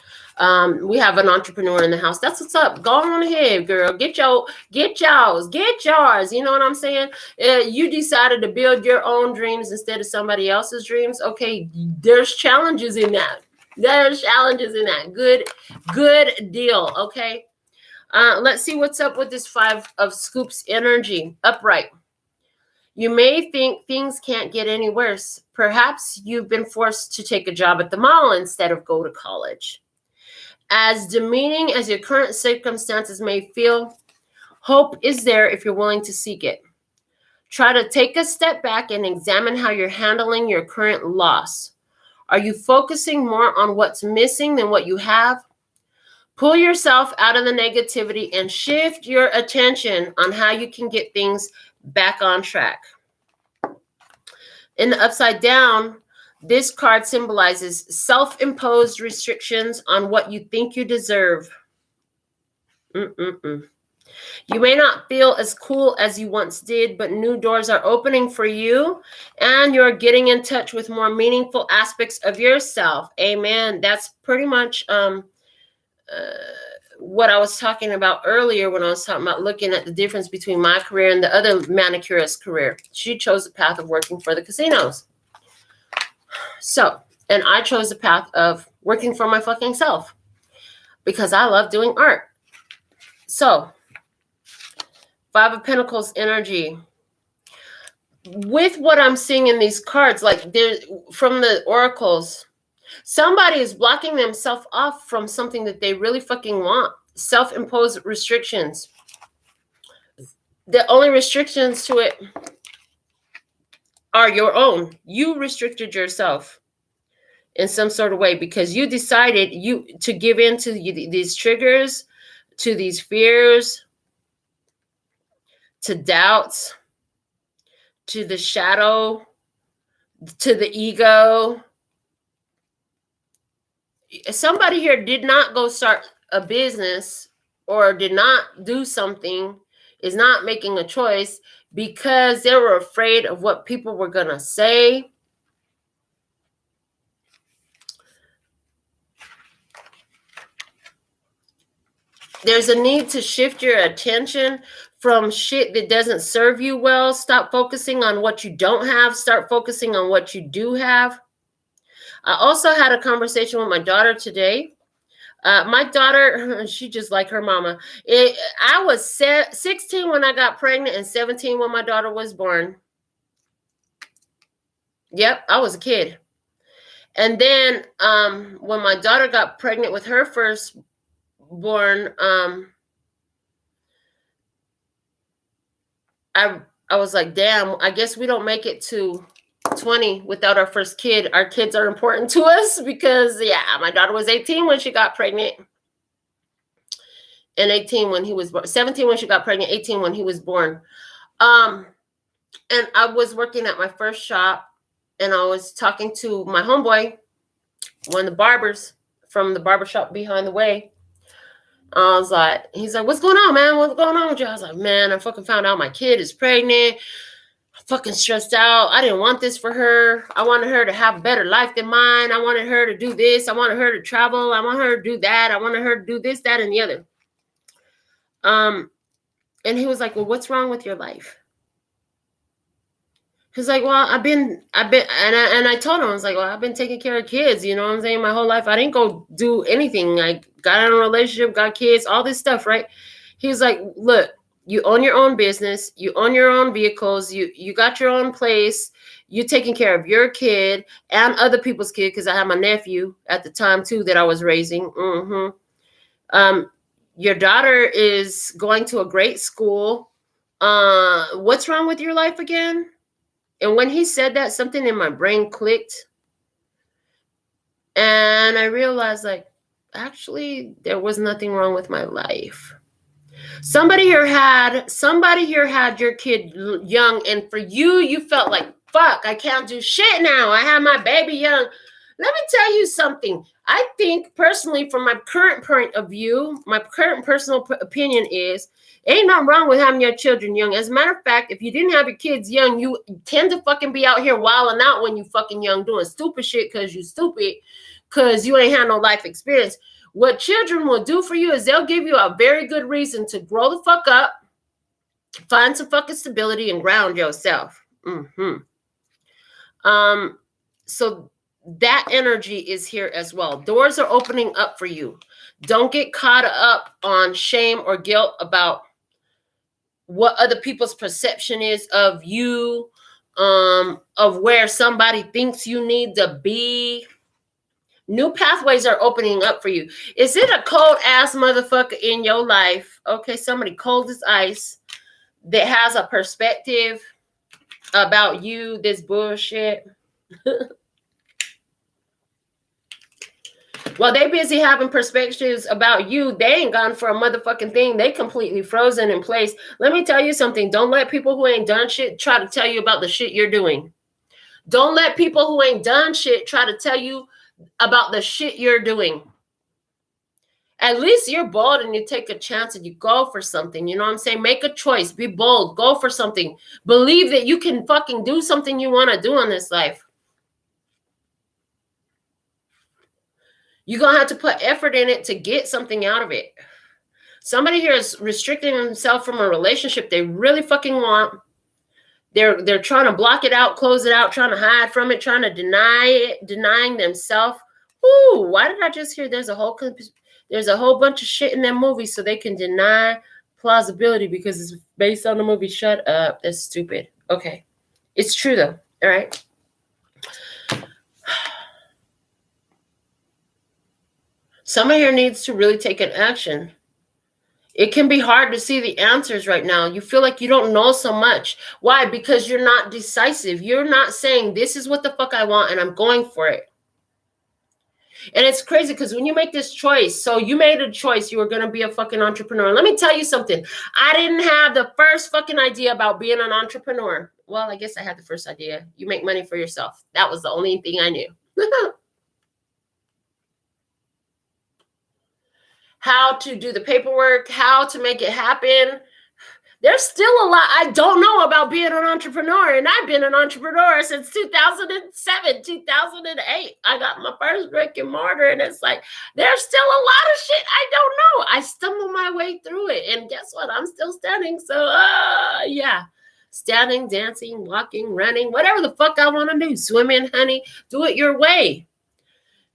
We have an entrepreneur in the house. That's what's up. Go on ahead, girl. Get yours. You know what I'm saying? You decided to build your own dreams instead of somebody else's dreams. Okay, there's challenges in that. Good deal. Okay. Let's see what's up with this 5 of Scoops energy. Upright. You may think things can't get any worse. Perhaps you've been forced to take a job at the mall instead of go to college. As demeaning as your current circumstances may feel, hope is there if you're willing to seek it. Try to take a step back and examine how you're handling your current loss. Are you focusing more on what's missing than what you have? Pull yourself out of the negativity and shift your attention on how you can get things back on track. In the upside down, this card symbolizes self-imposed restrictions on what you think you deserve. You may not feel as cool as you once did, but new doors are opening for you, and you're getting in touch with more meaningful aspects of yourself. Amen. That's pretty much what I was talking about earlier when I was talking about looking at the difference between my career and the other manicurist's career. She chose the path of working for the casinos. So, and I chose the path of working for my fucking self because I love doing art. So, 5 of Pentacles energy. With what I'm seeing in these cards, like from the oracles, somebody is blocking themselves off from something that they really fucking want. Self-imposed restrictions. The only restrictions to it are your own. You restricted yourself. in some sort of way, because you decided to give in to these triggers, to these fears, to doubts, to the shadow, to the ego. Somebody here did not go start a business or did not do something, is not making a choice because they were afraid of what people were going to say. There's a need to shift your attention from shit that doesn't serve you well. Stop focusing on what you don't have. Start focusing on what you do have. I also had a conversation with my daughter today. My daughter, she just like her mama. I was 16 when I got pregnant and 17 when my daughter was born. Yep, I was a kid. And then when my daughter got pregnant with her firstborn, I was like, damn, I guess we don't make it to 20 without our first kid. Our kids are important to us because, yeah, my daughter was 18 when she got pregnant. And 18 when he was born. 17 when she got pregnant, 18 when he was born. And I was working at my first shop, and I was talking to my homeboy, one of the barbers from the barbershop behind the way. I was like, he's like, what's going on, man? What's going on with you? I was like, man, I fucking found out my kid is pregnant. I'm fucking stressed out. I didn't want this for her. I wanted her to have a better life than mine. I wanted her to do this. I wanted her to travel. I want her to do that. I wanted her to do this, that, and the other. And he was like, well, what's wrong with your life? He's like, well, I've been, and I told him, I was like, well, I've been taking care of kids, you know what I'm saying? My whole life, I didn't go do anything. I got in a relationship, got kids, all this stuff, right? He was like, look, you own your own business, you own your own vehicles, you got your own place, you're taking care of your kid and other people's kid, because I had my nephew at the time too that I was raising. Your daughter is going to a great school. What's wrong with your life again? And when he said that, something in my brain clicked. And I realized, like, actually, there was nothing wrong with my life. Somebody here had your kid young, and for you, you felt like, fuck, I can't do shit now. I have my baby young. Let me tell you something. I think personally, from my current point of view, my current personal opinion is, ain't nothing wrong with having your children young. As a matter of fact, if you didn't have your kids young, you tend to fucking be out here wilding out when you fucking young, doing stupid shit because you stupid, because you ain't had no life experience. What children will do for you is they'll give you a very good reason to grow the fuck up, find some fucking stability, and ground yourself. So that energy is here as well. Doors are opening up for you. Don't get caught up on shame or guilt about what other people's perception is of you, of where somebody thinks you need to be. New pathways are opening up for you. Is it a cold ass motherfucker in your life? Okay, somebody cold as ice that has a perspective about you, this bullshit. While they busy having perspectives about you, they ain't gone for a motherfucking thing. They completely frozen in place. Let me tell you something. Don't let people who ain't done shit try to tell you about the shit you're doing. Don't let people who ain't done shit try to tell you about the shit you're doing. At least you're bold and you take a chance and you go for something. You know what I'm saying? Make a choice. Be bold. Go for something. Believe that you can fucking do something you want to do in this life. You're going to have to put effort in it to get something out of it. Somebody here is restricting themselves from a relationship they really fucking want. They're trying to block it out, close it out, trying to hide from it, trying to deny it, denying themselves. Ooh, why did I just hear there's a whole bunch of shit in that movie so they can deny plausibility because it's based on the movie? Shut up. That's stupid. Okay. It's true though. All right. Somebody here needs to really take an action. It can be hard to see the answers right now. You feel like you don't know so much. Why? Because you're not decisive. You're not saying, this is what the fuck I want and I'm going for it. And it's crazy because when you make this choice, so you made a choice, you were going to be a fucking entrepreneur. Let me tell you something. I didn't have the first fucking idea about being an entrepreneur. Well, I guess I had the first idea. You make money for yourself. That was the only thing I knew. How to do the paperwork, how to make it happen. There's still a lot I don't know about being an entrepreneur, and I've been an entrepreneur since 2007, 2008. I got my first brick and mortar, and it's like, there's still a lot of shit I don't know. I stumbled my way through it, and guess what? I'm still standing, so yeah. Standing, dancing, walking, running, whatever the fuck I want to do. Swimming, honey, do it your way.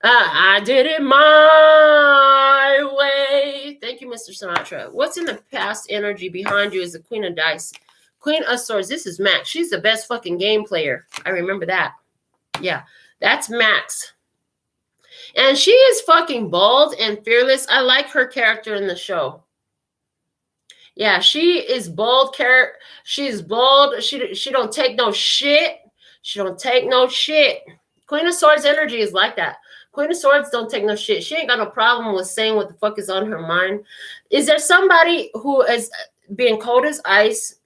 I did it my way. Thank you, Mr. Sinatra. What's in the past energy behind you is the Queen of Dice. Queen of Swords. This is Max. She's the best fucking game player. I remember that. Yeah, that's Max. And she is fucking bold and fearless. I like her character in the show. Yeah, she is bold. She's bold. She don't take no shit. She don't take no shit. Queen of Swords energy is like that. Queen of Swords don't take no shit. She ain't got no problem with saying what the fuck is on her mind. Is there somebody who is being cold as ice,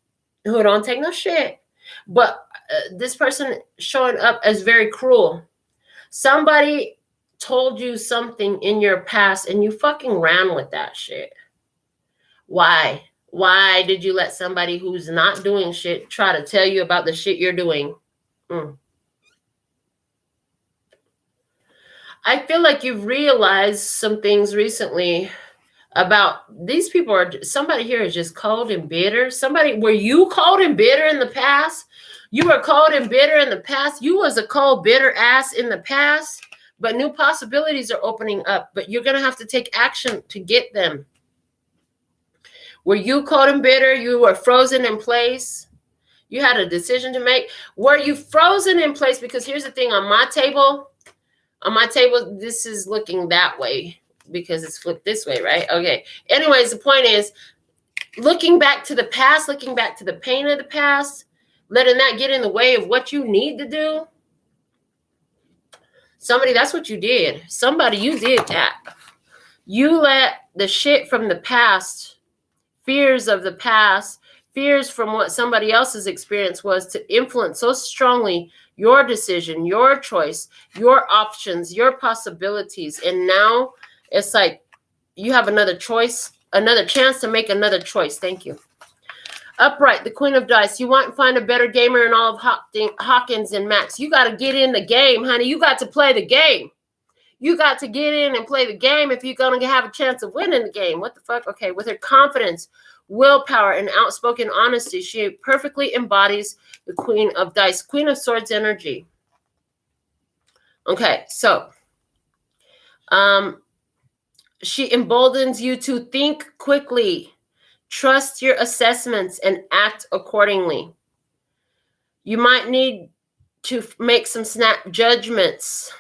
who don't take no shit, but this person showing up as very cruel? Somebody told you something in your past and you fucking ran with that shit. Why? Why did you let somebody who's not doing shit try to tell you about the shit you're doing? I feel like you've realized some things recently about these people. Somebody here is just cold and bitter. Were you cold and bitter in the past? You were cold and bitter in the past. You was a cold, bitter ass in the past, but new possibilities are opening up, but you're going to have to take action to get them. Were you cold and bitter? You were frozen in place. You had a decision to make. Were you frozen in place? Because here's the thing on my table, this is looking that way because it's flipped this way, right? Okay. Anyways, the point is looking back to the past, looking back to the pain of the past, letting that get in the way of what you need to do. Somebody, that's what you did. Somebody, you did that. You let the shit from the past, fears of the past, fears from what somebody else's experience was to influence so strongly your decision, your choice, your options, your possibilities. And now it's like you have another choice, another chance to make another choice. Thank you. Upright, the Queen of Dice. You want to find a better gamer in all of Hawkins and Max. You got to get in the game, honey. You got to play the game. You got to get in and play the game if you're going to have a chance of winning the game. What the fuck? Okay, with her confidence, willpower, and outspoken honesty, she perfectly embodies the Queen of Dice, Queen of Swords energy. Okay, so she emboldens you to think quickly, trust your assessments, and act accordingly. You might need to make some snap judgments.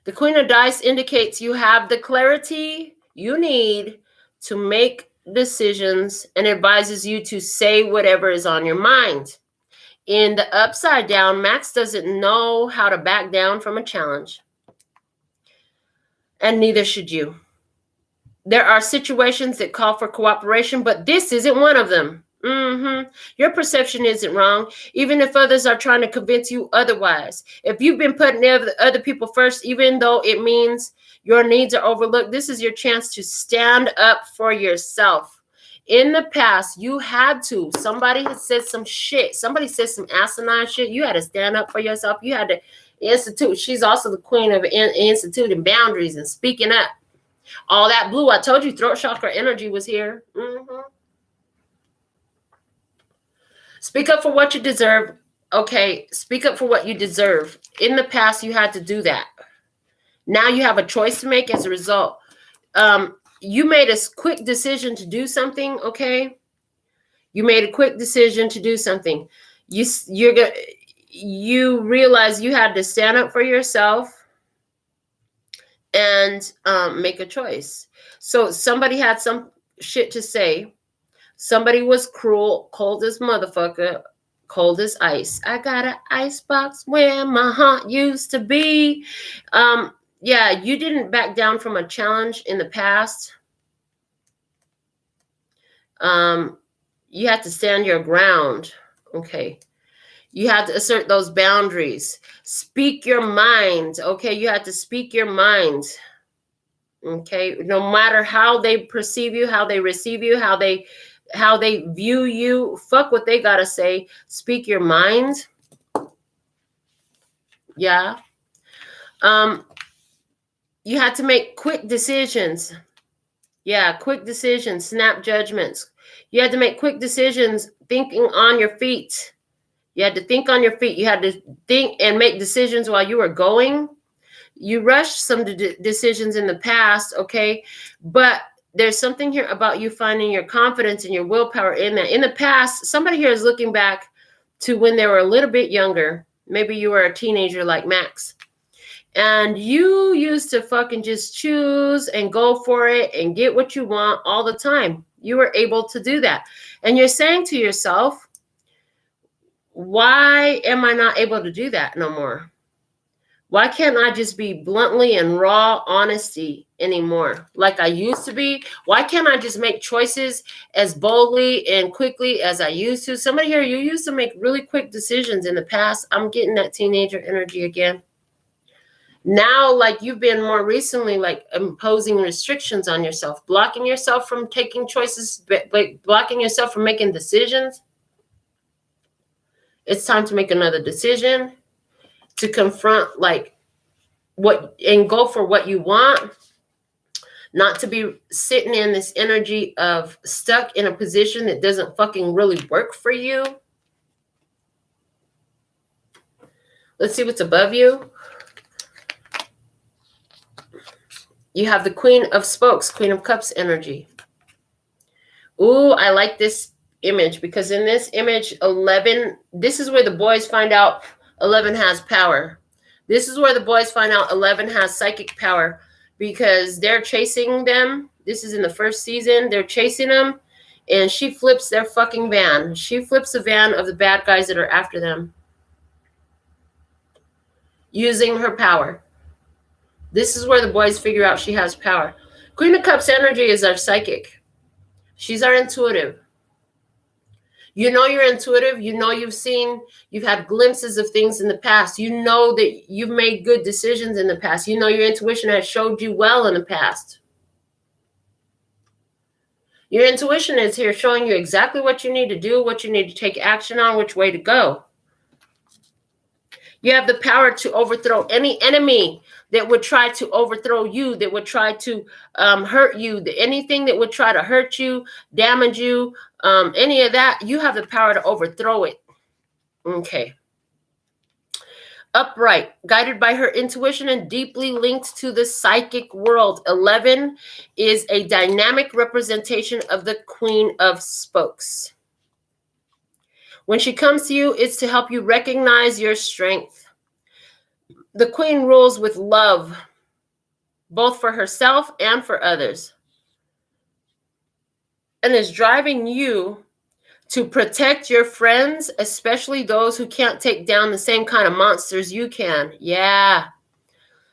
The Queen of Dice indicates you have the clarity you need to make decisions and advises you to say whatever is on your mind. In the upside down, Max doesn't know how to back down from a challenge. And neither should you. There are situations that call for cooperation, but this isn't one of them. Your perception isn't wrong, even if others are trying to convince you otherwise. If you've been putting other people first, even though it means your needs are overlooked, this is your chance to stand up for yourself. In the past, you had to. Somebody has said some shit. Somebody said some asinine shit. You had to stand up for yourself. You had to institute. She's also the queen of instituting boundaries and speaking up. All that blue, I told you, throat chakra energy was here. Speak up for what you deserve. Okay, speak up for what you deserve. In the past, you had to do that. Now you have a choice to make as a result. You made a quick decision to do something, okay? You made a quick decision to do something. You realize you had to stand up for yourself and make a choice. So somebody had some shit to say. Somebody was cruel, cold as motherfucker, Cold as ice. I got an ice box where my heart used to be. Yeah, you didn't back down from a challenge in the past. You had to stand your ground. Okay. You had to assert those boundaries. Speak your mind. Okay. You had to speak your mind. Okay. No matter how they perceive you, how they receive you, how they view you, fuck what they gotta say. Speak your mind. Yeah. You had to make quick decisions. Yeah, quick decisions, snap judgments. You had to make quick decisions thinking on your feet. You had to think on your feet. You had to think and make decisions while you were going. You rushed some decisions in the past, okay? But there's something here about you finding your confidence and your willpower in that. In the past, somebody here is looking back to when they were a little bit younger. Maybe you were a teenager like Max. And you used to fucking just choose and go for it and get what you want all the time. You were able to do that. And you're saying to yourself, why am I not able to do that no more? Why can't I just be bluntly and raw honesty anymore like I used to be? Why can't I just make choices as boldly and quickly as I used to? Somebody here, you used to make really quick decisions in the past. I'm getting that teenager energy again. Now, like you've been more recently, like imposing restrictions on yourself, blocking yourself from taking choices, like blocking yourself from making decisions. It's time to make another decision, to confront like what and go for what you want, not to be sitting in this energy of stuck in a position that doesn't fucking really work for you. Let's see what's above you. You have the Queen of Spokes, Queen of Cups energy. Ooh, I like this image because in this image, 11, this is where the boys find out 11 has power. This is where the boys find out 11 has psychic power because they're chasing them. This is in the first season. They're chasing them and she flips their fucking van. She flips the van of the bad guys that are after them using her power. This is where the boys figure out she has power. Queen of Cups energy is our psychic. She's our intuitive. You know you're intuitive. You know you've had glimpses of things in the past. You know that you've made good decisions in the past. You know your intuition has showed you well in the past. Your intuition is here showing you exactly what you need to do, what you need to take action on, which way to go. You have the power to overthrow any enemy that would try to overthrow you, that would try to hurt you, anything that would try to hurt you, damage you, any of that, you have the power to overthrow it. Okay. Upright, guided by her intuition and deeply linked to the psychic world. 11 is a dynamic representation of the Queen of Spokes. When she comes to you, it's to help you recognize your strength. The Queen rules with love, both for herself and for others, and is driving you to protect your friends, especially those who can't take down the same kind of monsters you can. Yeah.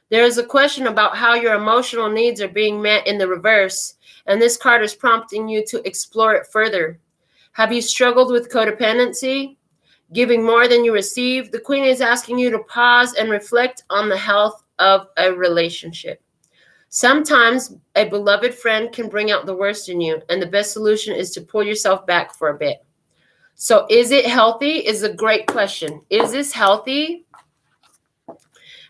There is a question about how your emotional needs are being met in the reverse, and this card is prompting you to explore it further. Have you struggled with codependency? Giving more than you receive? The Queen is asking you to pause and reflect on the health of a relationship. Sometimes a beloved friend can bring out the worst in you, and the best solution is to pull yourself back for a bit. So is it healthy? Is a great question. Is this healthy?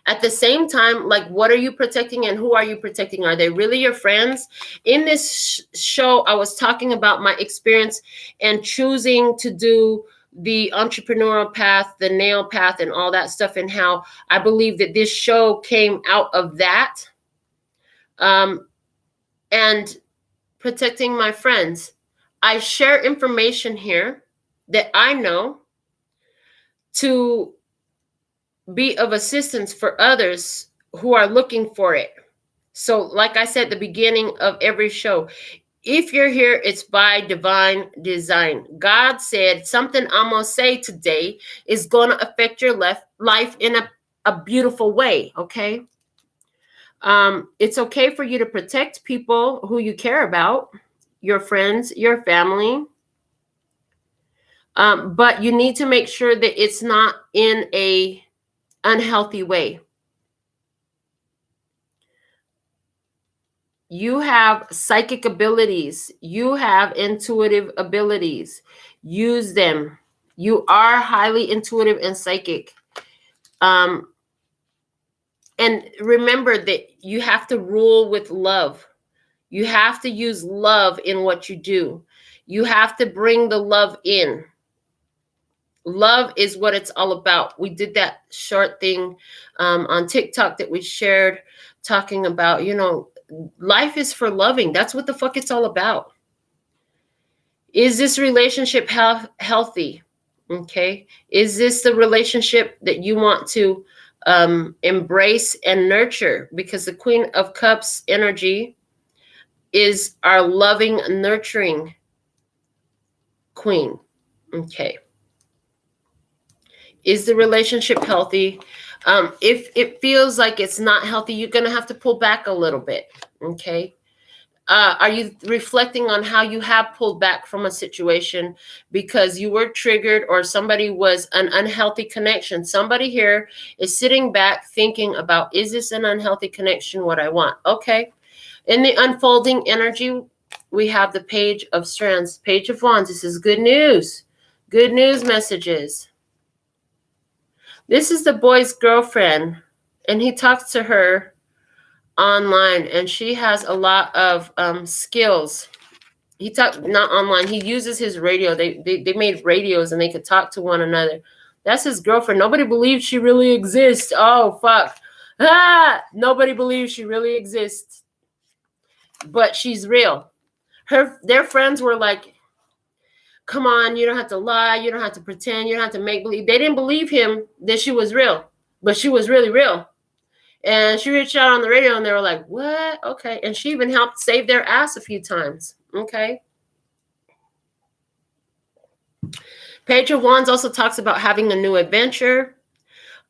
At the same time, like, what are you protecting and who are you protecting? Are they really your friends? In this show, I was talking about my experience and choosing to do the entrepreneurial path, the nail path, and all that stuff, and how I believe that this show came out of that. And protecting my friends. I share information here that I know to be of assistance for others who are looking for it. So like I said at the beginning of every show, If you're here, it's by divine design. God said something I'm going to say today is going to affect your life in a beautiful way, okay? It's okay for you to protect people who you care about, your friends, your family. But you need to make sure that it's not in a unhealthy way. You have psychic abilities. You have intuitive abilities. Use them. You are highly intuitive and psychic. And remember that you have to rule with love. You have to use love in what you do. You have to bring the love in. Love is what it's all about. We did that short thing on TikTok that we shared talking about, life is for loving. That's what the fuck it's all about. Is this relationship healthy? Okay. Is this the relationship that you want to embrace and nurture? Because the Queen of Cups energy is our loving, nurturing queen. Okay. Is the relationship healthy? If it feels like it's not healthy, you're going to have to pull back a little bit. Okay. Are you reflecting on how you have pulled back from a situation because you were triggered or somebody was an unhealthy connection? Somebody here is sitting back thinking about, is this an unhealthy connection, what I want? Okay. In the unfolding energy, we have the Page of Strands, Page of Wands. This is good news. Good news messages. This is the boy's girlfriend, and he talks to her online, and she has a lot of skills. Not online. He uses his radio. They made radios, and they could talk to one another. That's his girlfriend. Nobody believes she really exists. Oh fuck! Nobody believes she really exists, but she's real. Their friends were like, come on, you don't have to lie, you don't have to pretend, you don't have to make believe. They didn't believe him that she was real, but she was really real. And she reached out on the radio and they were like, what? Okay. And she even helped save their ass a few times. Okay. Page of Wands also talks about having a new adventure,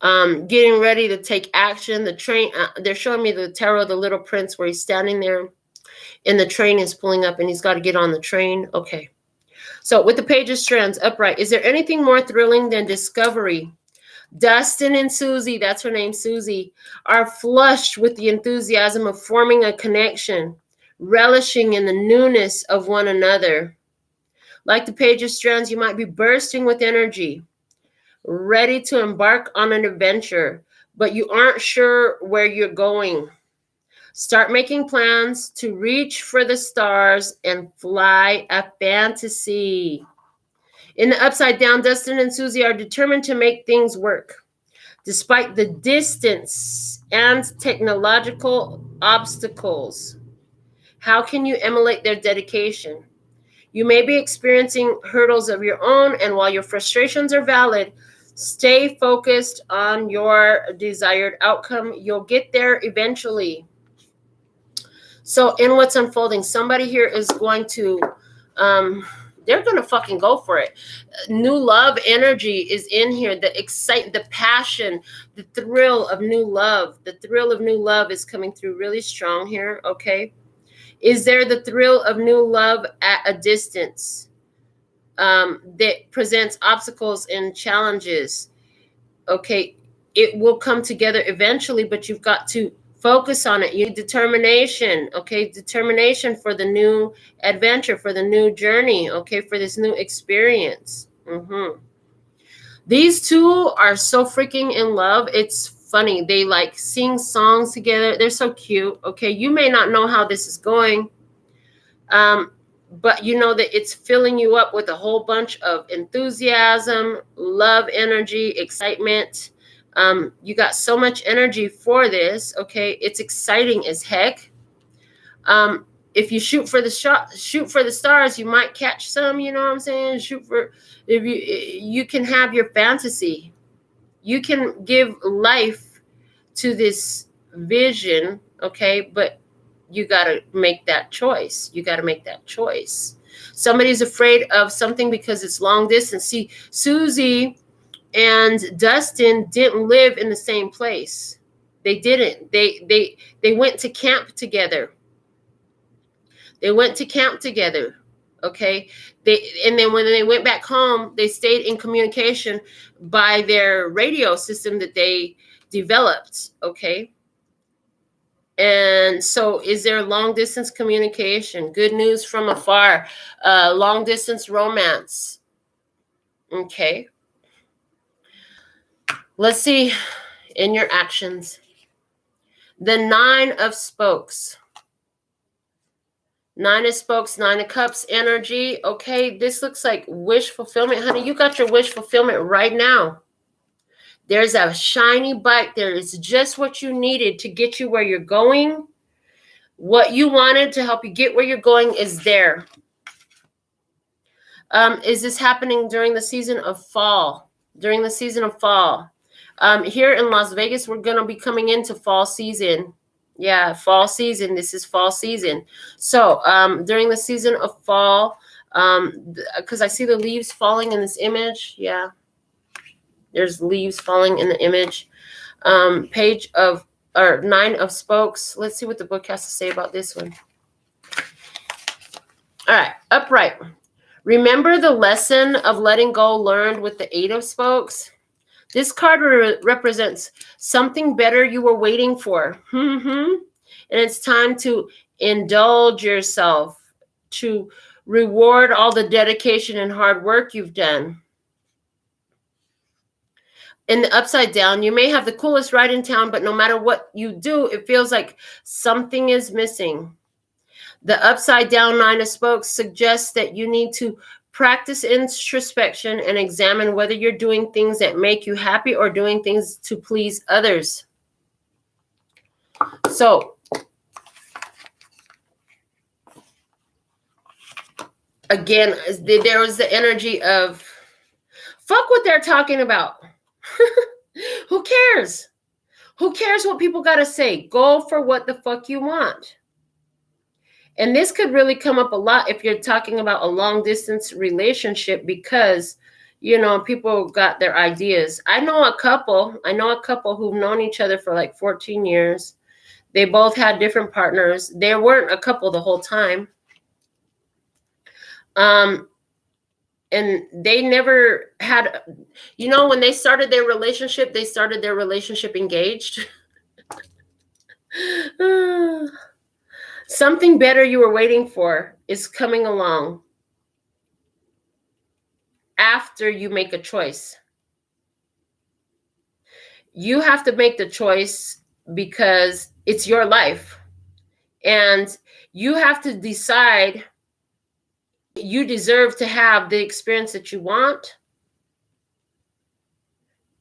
getting ready to take action. The train, they're showing me the tarot, the little prince, where he's standing there and the train is pulling up and he's got to get on the train. Okay. So with the Page of Strands upright, is there anything more thrilling than discovery? Dustin and Susie, that's her name, Susie, are flushed with the enthusiasm of forming a connection, relishing in the newness of one another. Like the Page of Strands, you might be bursting with energy, ready to embark on an adventure, but you aren't sure where you're going. Start making plans to reach for the stars and fly a fantasy. In the upside down, Dustin and Susie are determined to make things work. Despite the distance and technological obstacles, how can you emulate their dedication? You may be experiencing hurdles of your own, and while your frustrations are valid, stay focused on your desired outcome. You'll get there eventually. So in what's unfolding, somebody here is going to, they're going to fucking go for it. New love energy is in here. The passion, the thrill of new love. The thrill of new love is coming through really strong here, okay? Is there the thrill of new love at a distance that presents obstacles and challenges? Okay, it will come together eventually, but you've got to focus on it. You need determination, okay? Determination for the new adventure, for the new journey, okay? For this new experience. These two are so freaking in love. It's funny. They like sing songs together. They're so cute, okay? You may not know how this is going, but you know that it's filling you up with a whole bunch of enthusiasm, love energy, excitement. You got so much energy for this, okay? It's exciting as heck. If you shoot for the stars, you might catch some, you know what I'm saying? If you can have your fantasy. You can give life to this vision, okay? But you got to make that choice. You got to make that choice. Somebody's afraid of something because it's long distance. See, Susie and Dustin didn't live in the same place. They didn't. They went to camp together. They went to camp together. Okay. And then when they went back home, they stayed in communication by their radio system that they developed. Okay. And so is there long distance communication? Good news from afar. Long distance romance. Okay. Let's see in your actions. The 9 of spokes. 9 of spokes, 9 of cups energy. Okay, this looks like wish fulfillment. Honey, you got your wish fulfillment right now. There's a shiny bike. There is just what you needed to get you where you're going. What you wanted to help you get where you're going is there. Is this happening during the season of fall? During the season of fall. Here in Las Vegas, we're going to be coming into fall season. Yeah, fall season. This is fall season. So during the season of fall, because I see the leaves falling in this image. Yeah, there's leaves falling in the image. Page of, or 9 of spokes. Let's see what the book has to say about this one. All right, upright. Remember the lesson of letting go learned with the 8 of spokes? This card represents something better you were waiting for. And it's time to indulge yourself, to reward all the dedication and hard work you've done. In the upside down, you may have the coolest ride in town, but no matter what you do, it feels like something is missing. The upside down 9 of spokes suggests that you need to practice introspection and examine whether you're doing things that make you happy or doing things to please others. So, again, there was the energy of, fuck what they're talking about. Who cares? Who cares what people got to say? Go for what the fuck you want. And this could really come up a lot if you're talking about a long distance relationship, because, you know, people got their ideas. I know a couple who've known each other for like 14 years. They both had different partners. They weren't a couple the whole time. And they never had, you know, when they started their relationship engaged. Something better you were waiting for is coming along after you make a choice. You have to make the choice because it's your life. And you have to decide you deserve to have the experience that you want.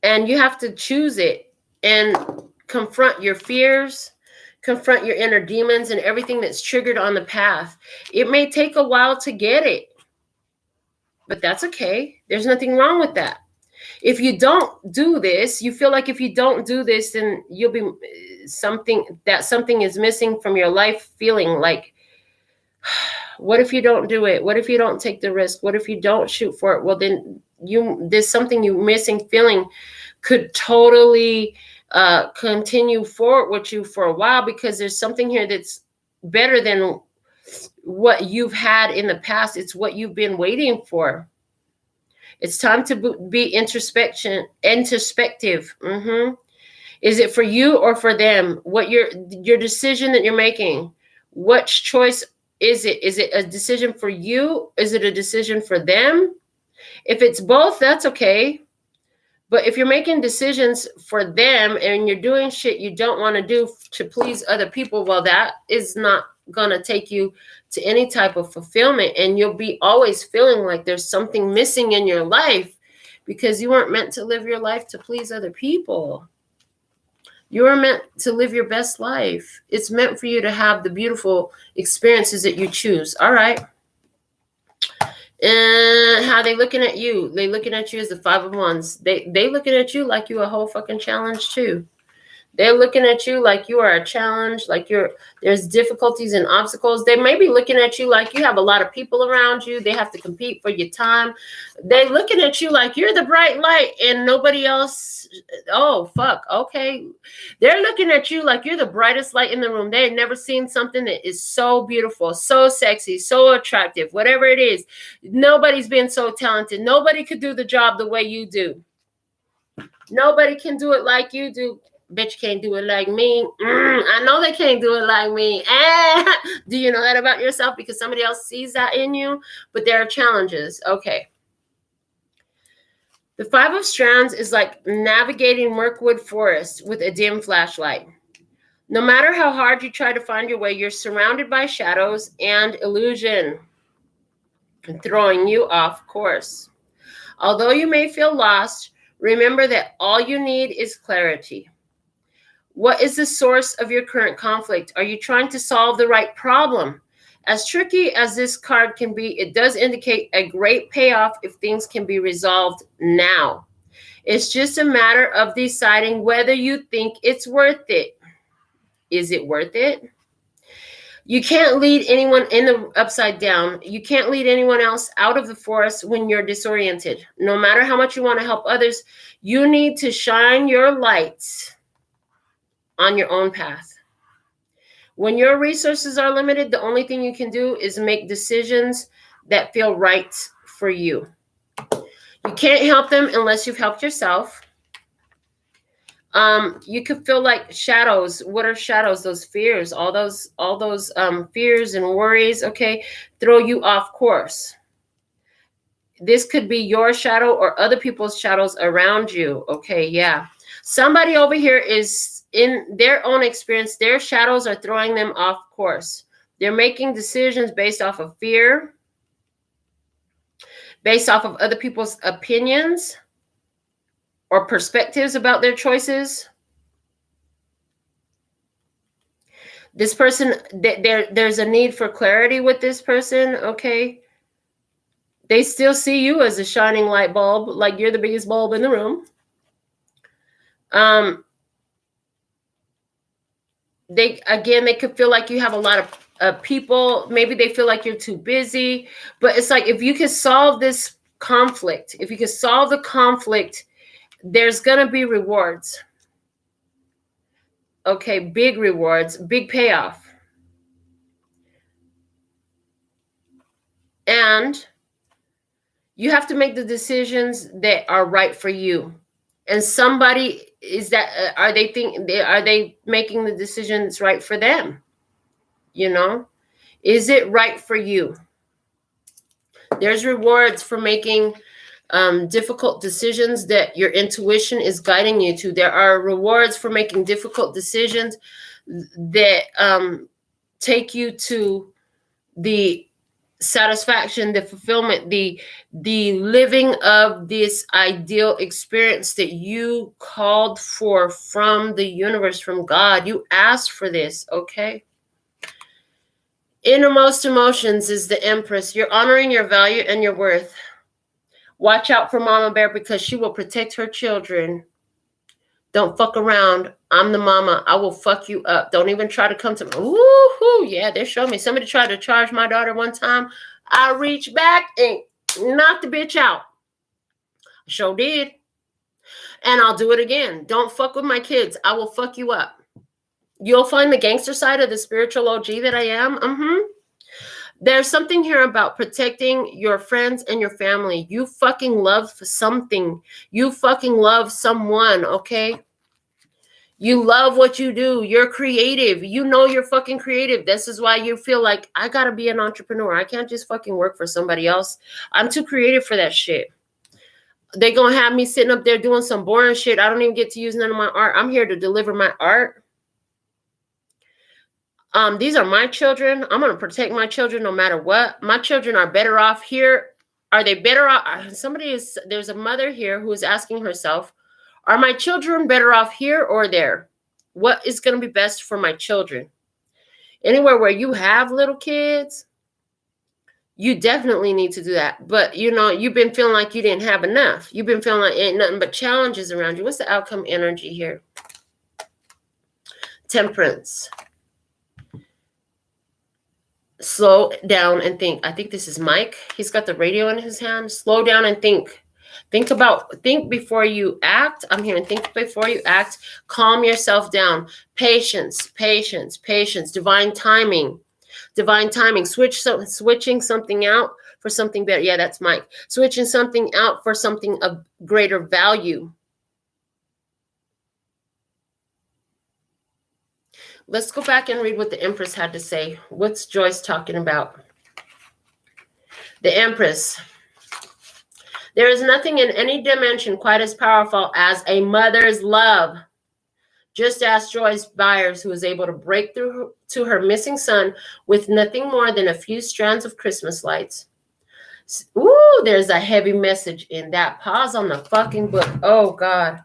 And you have to choose it and confront your fears, confront your inner demons and everything that's triggered on the path. It may take a while to get it, but that's okay. There's nothing wrong with that. If you don't do this, you feel like if you don't do this, then you'll be something is missing from your life, feeling like, what if you don't do it? What if you don't take the risk? What if you don't shoot for it? Well, then there's something you're missing, feeling could totally continue forward with you for a while, because there's something here that's better than what you've had in the past. It's what you've been waiting for. It's time to be introspective. Is it for you or for them? What your decision that you're making? Which choice is it? Is it a decision for you? Is it a decision for them? If it's both, that's okay. But if you're making decisions for them and you're doing shit you don't want to do to please other people, well, that is not going to take you to any type of fulfillment. And you'll be always feeling like there's something missing in your life because you weren't meant to live your life to please other people. You are meant to live your best life. It's meant for you to have the beautiful experiences that you choose. All right. And how they looking at you? They looking at you as the 5 of Wands. They looking at you like you a whole fucking challenge too. They're looking at you like you are a challenge, like there's difficulties and obstacles. They may be looking at you like you have a lot of people around you. They have to compete for your time. They're looking at you like you're the bright light and nobody else. Oh, fuck. Okay. They're looking at you like you're the brightest light in the room. They've never seen something that is so beautiful, so sexy, so attractive, whatever it is. Nobody's been so talented. Nobody could do the job the way you do. Nobody can do it like you do. Bitch can't do it like me. I know they can't do it like me. Do you know that about yourself? Because somebody else sees that in you. But there are challenges. Okay. The 5 of Strands is like navigating Mirkwood Forest with a dim flashlight. No matter how hard you try to find your way, you're surrounded by shadows and illusion, throwing you off course. Although you may feel lost, remember that all you need is clarity. What is the source of your current conflict? Are you trying to solve the right problem? As tricky as this card can be, it does indicate a great payoff if things can be resolved now. It's just a matter of deciding whether you think it's worth it. Is it worth it? You can't lead anyone in the upside down. You can't lead anyone else out of the forest when you're disoriented. No matter how much you want to help others, you need to shine your lights on your own path. When your resources are limited, the only thing you can do is make decisions that feel right for you. You can't help them unless you've helped yourself. You could feel like shadows. What are shadows? Those fears, all those fears and worries, okay, throw you off course. This could be your shadow or other people's shadows around you. Okay, yeah. Somebody over here is, in their own experience, their shadows are throwing them off course. They're making decisions based off of fear, based off of other people's opinions or perspectives about their choices. This person, there's a need for clarity with this person, okay? They still see you as a shining light bulb, like you're the biggest bulb in the room. They could feel like you have a lot of people. Maybe they feel like you're too busy. But it's like, if you can solve this conflict, if you can solve the conflict, there's going to be rewards. Okay, big rewards, big payoff. And you have to make the decisions that are right for you. And somebody is that, are they making the decision that's right for them? You know, is it right for you? There's rewards for making difficult decisions that your intuition is guiding you to. There are rewards for making difficult decisions that take you to the satisfaction, the fulfillment, the living of this ideal experience that you called for from the universe, from God. You asked for this, okay? Innermost emotions is the Empress. You're honoring your value and your worth. Watch out for Mama Bear because she will protect her children. Don't fuck around. I'm the mama. I will fuck you up. Don't even try to come to me. Woohoo! Yeah, they showed me. Somebody tried to charge my daughter one time. I reached back and knocked the bitch out. I sure did. And I'll do it again. Don't fuck with my kids. I will fuck you up. You'll find the gangster side of the spiritual OG that I am. There's something here about protecting your friends and your family. You fucking love something. You fucking love someone, okay? You love what you do. You're creative. You know you're fucking creative. This is why you feel like, I gotta be an entrepreneur. I can't just fucking work for somebody else. I'm too creative for that shit. They gonna have me sitting up there doing some boring shit. I don't even get to use none of my art. I'm here to deliver my art. These are my children. I'm going to protect my children no matter what. My children are better off here. Are they better off? There's a mother here who is asking herself, are my children better off here or there? What is going to be best for my children? Anywhere where you have little kids, you definitely need to do that. But, you know, you've been feeling like you didn't have enough. You've been feeling like ain't nothing but challenges around you. What's the outcome energy here? Temperance. Slow down and think. I think this is Mike. He's got the radio in his hand. Slow down and think. Think before you act. I'm hearing think before you act. Calm yourself down. Patience, patience, patience. Divine timing. Divine timing. Switching something out for something better. Yeah, that's Mike. Switching something out for something of greater value. Let's go back and read what the Empress had to say. What's Joyce talking about? The Empress. There is nothing in any dimension quite as powerful as a mother's love. Just ask Joyce Byers, who was able to break through to her missing son with nothing more than a few strands of Christmas lights. Ooh, there's a heavy message in that. Pause on the fucking book. Oh, God.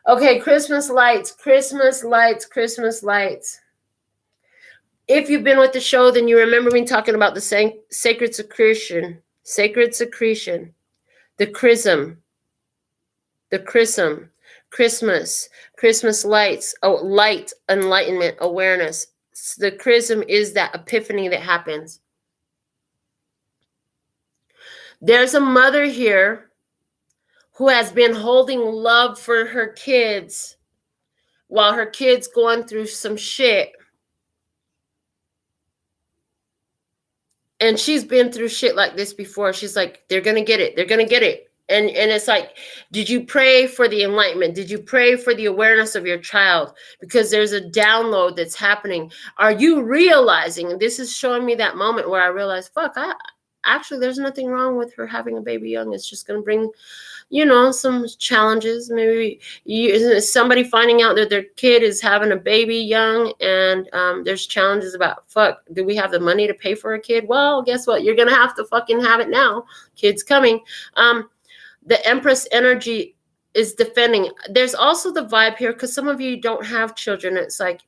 Okay, Christmas lights, Christmas lights, Christmas lights. If you've been with the show, then you remember me talking about the sacred secretion, the chrism, Christmas lights, light, enlightenment, awareness. The chrism is that epiphany that happens. There's a mother here who has been holding love for her kids while her kids going through some shit. And she's been through shit like this before. She's like, they're going to get it. They're going to get it. And it's like, did you pray for the enlightenment? Did you pray for the awareness of your child? Because there's a download that's happening. Are you realizing, and this is showing me that moment where I realized, fuck, actually, there's nothing wrong with her having a baby young. It's just going to bring, some challenges. Maybe somebody finding out that their kid is having a baby young, and there's challenges about, fuck, do we have the money to pay for a kid? Well, guess what? You're going to have to fucking have it now. Kid's coming. The Empress energy is defending. There's also the vibe here, because some of you don't have children. It's like,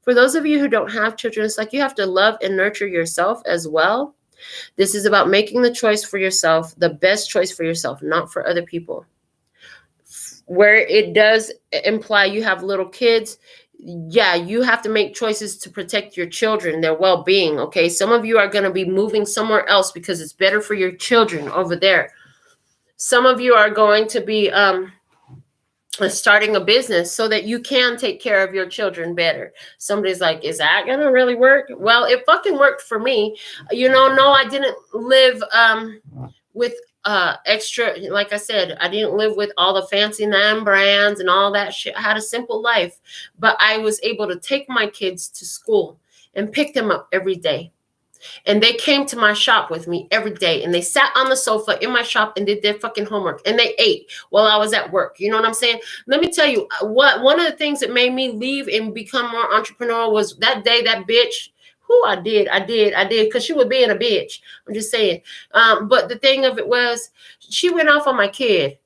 for those of you who don't have children, it's like you have to love and nurture yourself as well. This is about making the choice for yourself, the best choice for yourself, not for other people. Where it does imply you have little kids, yeah, you have to make choices to protect your children, their well-being, okay? Some of you are going to be moving somewhere else because it's better for your children over there. Some of you are going to be starting a business so that you can take care of your children better. Somebody's like, is that going to really work? Well, it fucking worked for me. No, I didn't live with extra, like I said, I didn't live with all the fancy name brands and all that shit. I had a simple life, but I was able to take my kids to school and pick them up every day. And they came to my shop with me every day, and they sat on the sofa in my shop and did their fucking homework, and they ate while I was at work. You know what I'm saying? Let me tell you one of the things that made me leave and become more entrepreneurial was that day, that bitch, I did, because she was being a bitch. I'm just saying. But the thing of it was, she went off on my kid.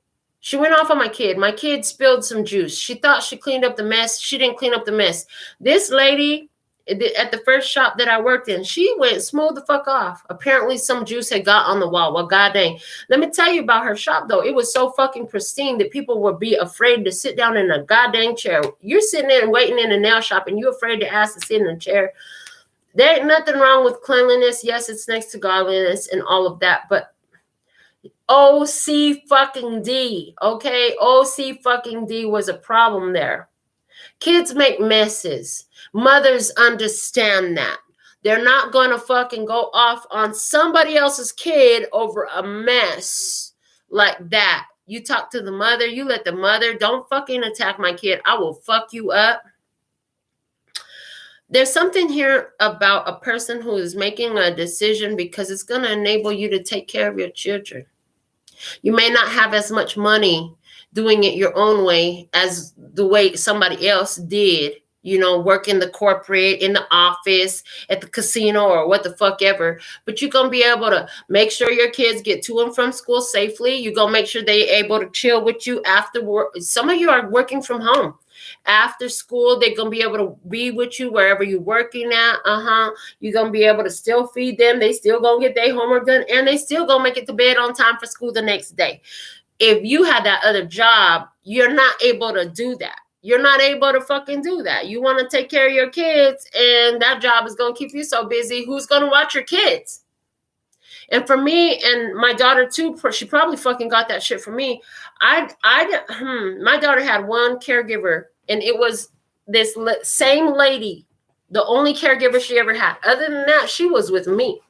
My kid spilled some juice. She thought she cleaned up the mess. She didn't clean up the mess. This lady at the first shop that I worked in, she went smooth the fuck off. Apparently some juice had got on the wall. Well, god dang. Let me tell you about her shop, though. It was so fucking pristine that people would be afraid to sit down in a goddamn chair. You're sitting there and waiting in a nail shop, and you're afraid to ask to sit in a chair. There ain't nothing wrong with cleanliness. Yes, it's next to godliness and all of that, but OC fucking D, okay? OC fucking D was a problem there. Kids make messes. Mothers understand that. They're not going to fucking go off on somebody else's kid over a mess like that. You talk to the mother. You let the mother, don't fucking attack my kid. I will fuck you up. There's something here about a person who is making a decision because it's going to enable you to take care of your children. You may not have as much money doing it your own way as the way somebody else did, work in the corporate, in the office, at the casino, or what the fuck ever. But you're going to be able to make sure your kids get to and from school safely. You're going to make sure they're able to chill with you after work. Some of you are working from home. After school, they're going to be able to be with you wherever you're working at. You're going to be able to still feed them. They still going to get their homework done, and they still going to make it to bed on time for school the next day. If you had that other job, you're not able to do that. you're not able to fucking do that. You want to take care of your kids, and that job is going to keep you so busy. Who's going to watch your kids? And for me and my daughter too, she probably fucking got that shit from me. My daughter had one caregiver, and it was this same lady, the only caregiver she ever had. Other than that, she was with me.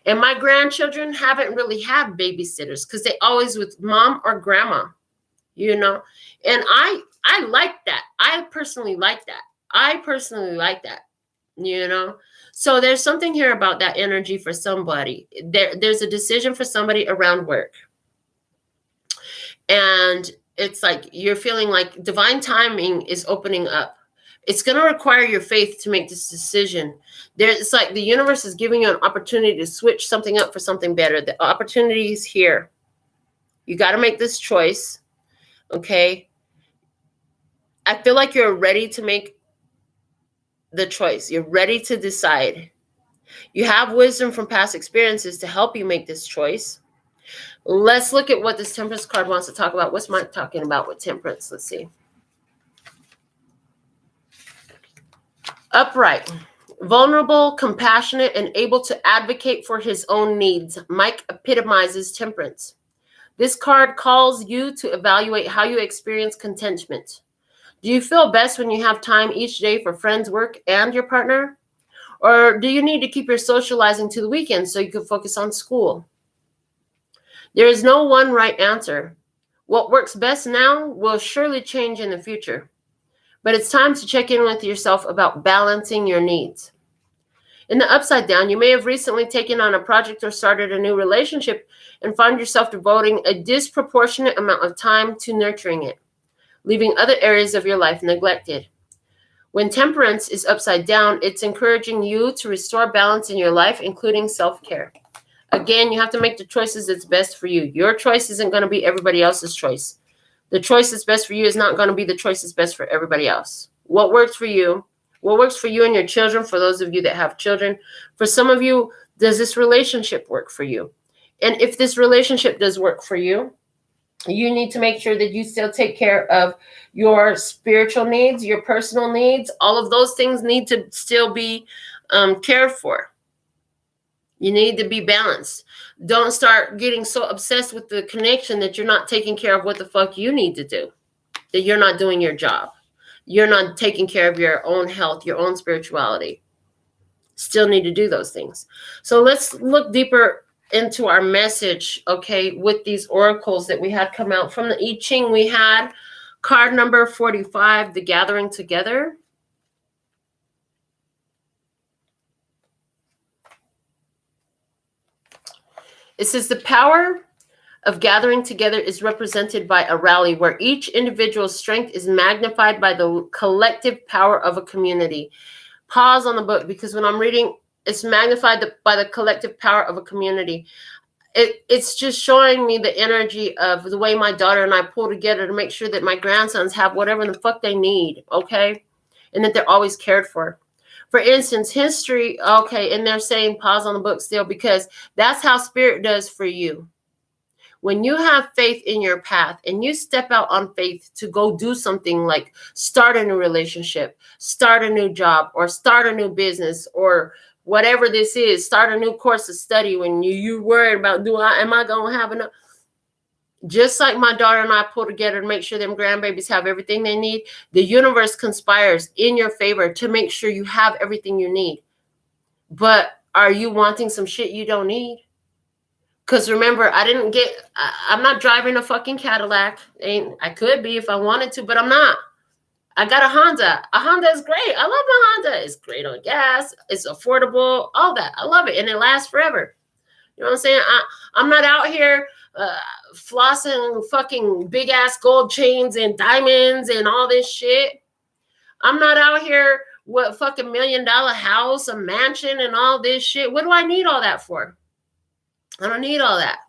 And my grandchildren haven't really had babysitters because they always with mom or grandma, you know. And I like that. I personally like that. You know. So there's something here about that energy for somebody. There's a decision for somebody around work. And it's like you're feeling like divine timing is opening up. It's going to require your faith to make this decision. It's like the universe is giving you an opportunity to switch something up for something better. The opportunity is here. You got to make this choice. Okay. I feel like you're ready to make the choice. You're ready to decide. You have wisdom from past experiences to help you make this choice. Let's look at what this Temperance card wants to talk about. What's Mike talking about with Temperance? Let's see. Upright, vulnerable, compassionate, and able to advocate for his own needs. Mike epitomizes temperance. This card calls you to evaluate how you experience contentment. Do you feel best when you have time each day for friends, work, and your partner? Or do you need to keep your socializing to the weekend so you can focus on school? There is no one right answer. What works best now will surely change in the future. But it's time to check in with yourself about balancing your needs. In the upside down, you may have recently taken on a project or started a new relationship and find yourself devoting a disproportionate amount of time to nurturing it, leaving other areas of your life neglected. When temperance is upside down, it's encouraging you to restore balance in your life, including self-care. Again, you have to make the choices that's best for you. Your choice isn't going to be everybody else's choice. The choice that's best for you is not going to be the choice that's best for everybody else. What works for you and your children, for those of you that have children. For some of you, does this relationship work for you? And if this relationship does work for you, you need to make sure that you still take care of your spiritual needs, your personal needs. All of those things need to still be cared for. You need to be balanced. Don't start getting so obsessed with the connection that you're not taking care of what the fuck you need to do, that you're not doing your job. You're not taking care of your own health, your own spirituality. Still need to do those things. So let's look deeper into our message, okay, with these oracles that we had come out. From the I Ching, we had card number 45, the Gathering Together. It says the power of gathering together is represented by a rally where each individual's strength is magnified by the collective power of a community. Pause on the book, because when I'm reading, it's magnified by the collective power of a community. It's just showing me the energy of the way my daughter and I pull together to make sure that my grandsons have whatever the fuck they need, okay? And that they're always cared for. For instance, history, okay, and they're saying pause on the book still, because that's how spirit does for you. When you have faith in your path and you step out on faith to go do something like start a new relationship, start a new job, or start a new business, or whatever this is, start a new course of study, when you worried about, am I going to have enough? Just like my daughter and I pull together to make sure them grandbabies have everything they need, the universe conspires in your favor to make sure you have everything you need. But are you wanting some shit you don't need? Because remember, I'm not driving a fucking Cadillac. I could be if I wanted to, but I'm not. I got a Honda. A Honda is great. I love my Honda. It's great on gas. It's affordable. All that. I love it. And it lasts forever. You know what I'm saying? I'm not out here flossing fucking big ass gold chains and diamonds and all this shit. I'm not out here with fucking $1 million house, a mansion, and all this shit. What do I need all that for? I don't need all that.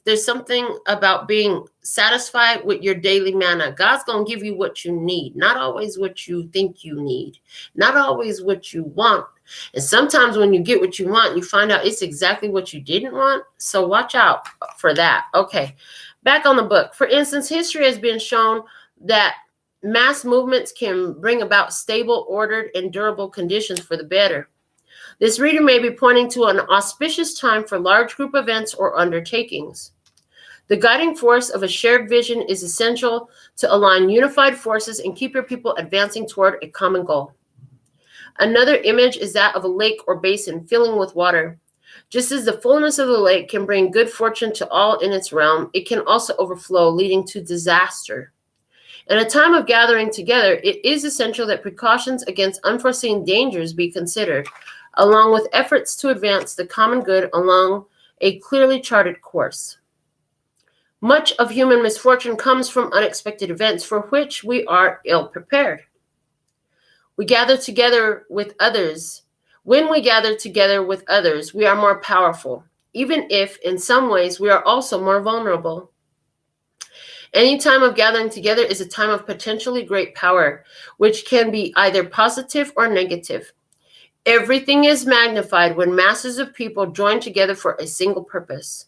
There's something about being satisfied with your daily manna. God's going to give you what you need, not always what you think you need, not always what you want. And sometimes when you get what you want, you find out it's exactly what you didn't want. So watch out for that. Okay, back on the book. For instance, history has been shown that mass movements can bring about stable, ordered, and durable conditions for the better. This reading may be pointing to an auspicious time for large group events or undertakings. The guiding force of a shared vision is essential to align unified forces and keep your people advancing toward a common goal. Another image is that of a lake or basin filling with water. Just as the fullness of the lake can bring good fortune to all in its realm, it can also overflow, leading to disaster. In a time of gathering together, it is essential that precautions against unforeseen dangers be considered, along with efforts to advance the common good along a clearly charted course. Much of human misfortune comes from unexpected events for which we are ill prepared. We gather together with others. When we gather together with others, we are more powerful, even if in some ways we are also more vulnerable. Any time of gathering together is a time of potentially great power, which can be either positive or negative. Everything is magnified when masses of people join together for a single purpose.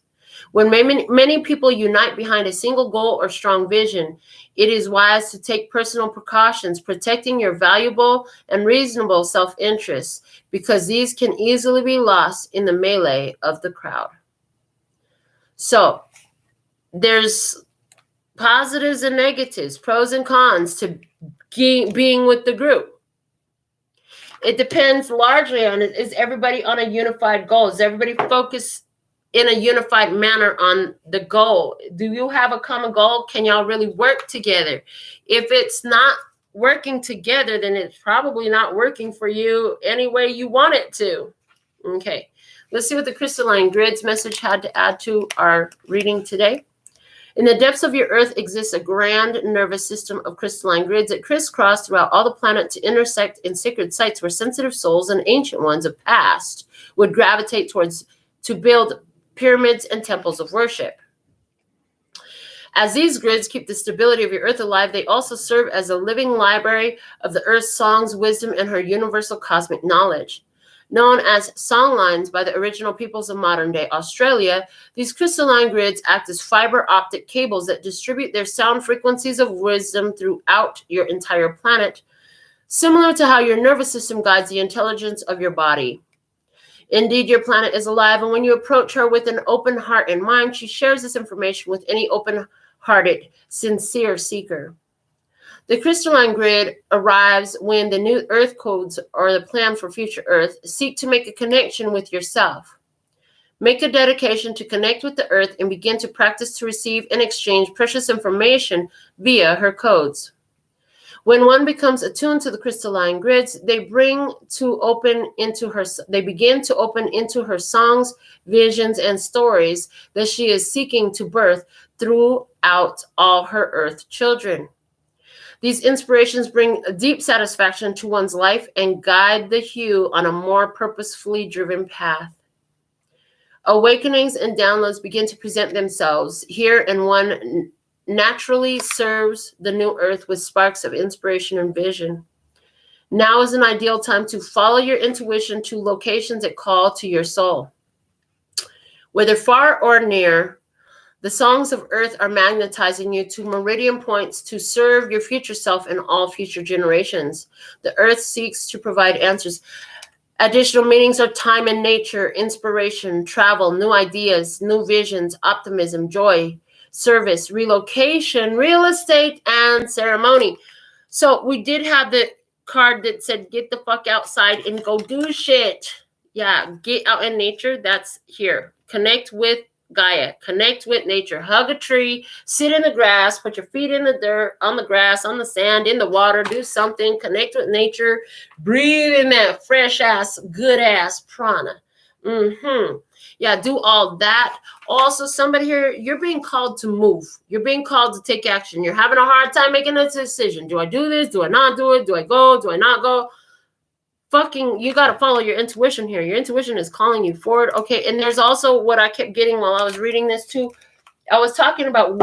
When many people unite behind a single goal or strong vision, it is wise to take personal precautions, protecting your valuable and reasonable self-interests, because these can easily be lost in the melee of the crowd. So, there's positives and negatives, pros and cons to being with the group. It depends largely on, is everybody on a unified goal? Is everybody focused in a unified manner on the goal? Do you have a common goal? Can y'all really work together? If it's not working together, then it's probably not working for you any way you want it to. Okay, let's see what the crystalline grids message had to add to our reading today. In the depths of your earth exists a grand nervous system of crystalline grids that crisscross throughout all the planet to intersect in sacred sites where sensitive souls and ancient ones of past would gravitate towards to build pyramids and temples of worship. As these grids keep the stability of your earth alive, they also serve as a living library of the earth's songs, wisdom, and her universal cosmic knowledge. Known as songlines by the original peoples of modern-day Australia, these crystalline grids act as fiber optic cables that distribute their sound frequencies of wisdom throughout your entire planet, similar to how your nervous system guides the intelligence of your body. Indeed, your planet is alive, and when you approach her with an open heart and mind, she shares this information with any open-hearted, sincere seeker. The crystalline grid arrives when the new earth codes or the plan for future earth seek to make a connection with yourself. Make a dedication to connect with the earth and begin to practice to receive and exchange precious information via her codes. When one becomes attuned to the crystalline grids, they begin to open into her songs, visions, and stories that she is seeking to birth throughout all her earth children. These inspirations bring a deep satisfaction to one's life and guide the hue on a more purposefully driven path. Awakenings and downloads begin to present themselves here, and one naturally serves the new earth with sparks of inspiration and vision. Now is an ideal time to follow your intuition to locations that call to your soul. Whether far or near, the songs of earth are magnetizing you to meridian points to serve your future self and all future generations. The earth seeks to provide answers. Additional meanings are time and nature, inspiration, travel, new ideas, new visions, optimism, joy, service, relocation, real estate, and ceremony. So we did have the card that said, get the fuck outside and go do shit. Yeah, get out in nature. That's here. Connect with Gaia, connect with nature, hug a tree, sit in the grass, put your feet in the dirt, on the grass, on the sand, in the water, do something, connect with nature, breathe in that fresh ass, good ass prana. Yeah, do all that. Also, somebody here, you're being called to move. You're being called to take action. You're having a hard time making a decision. Do I do this? Do I not do it? Do I go? Do I not go? You got to follow your intuition here. Your intuition is calling you forward. Okay, and there's also what I kept getting while I was reading this too. I was talking about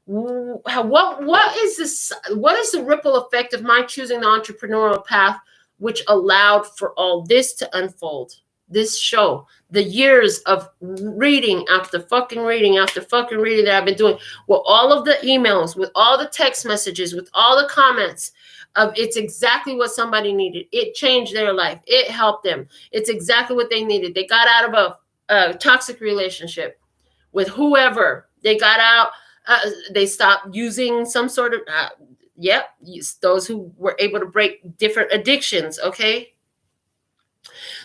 what is this? What is the ripple effect of my choosing the entrepreneurial path, which allowed for all this to unfold? this show, the years of reading after fucking reading after fucking reading that I've been doing, with all of the emails, with all the text messages, with all the comments, of it's exactly what somebody needed. It changed their life. It helped them. It's exactly what they needed. They got out of a toxic relationship with whoever. They got out. They stopped using some sort of, those who were able to break different addictions, okay?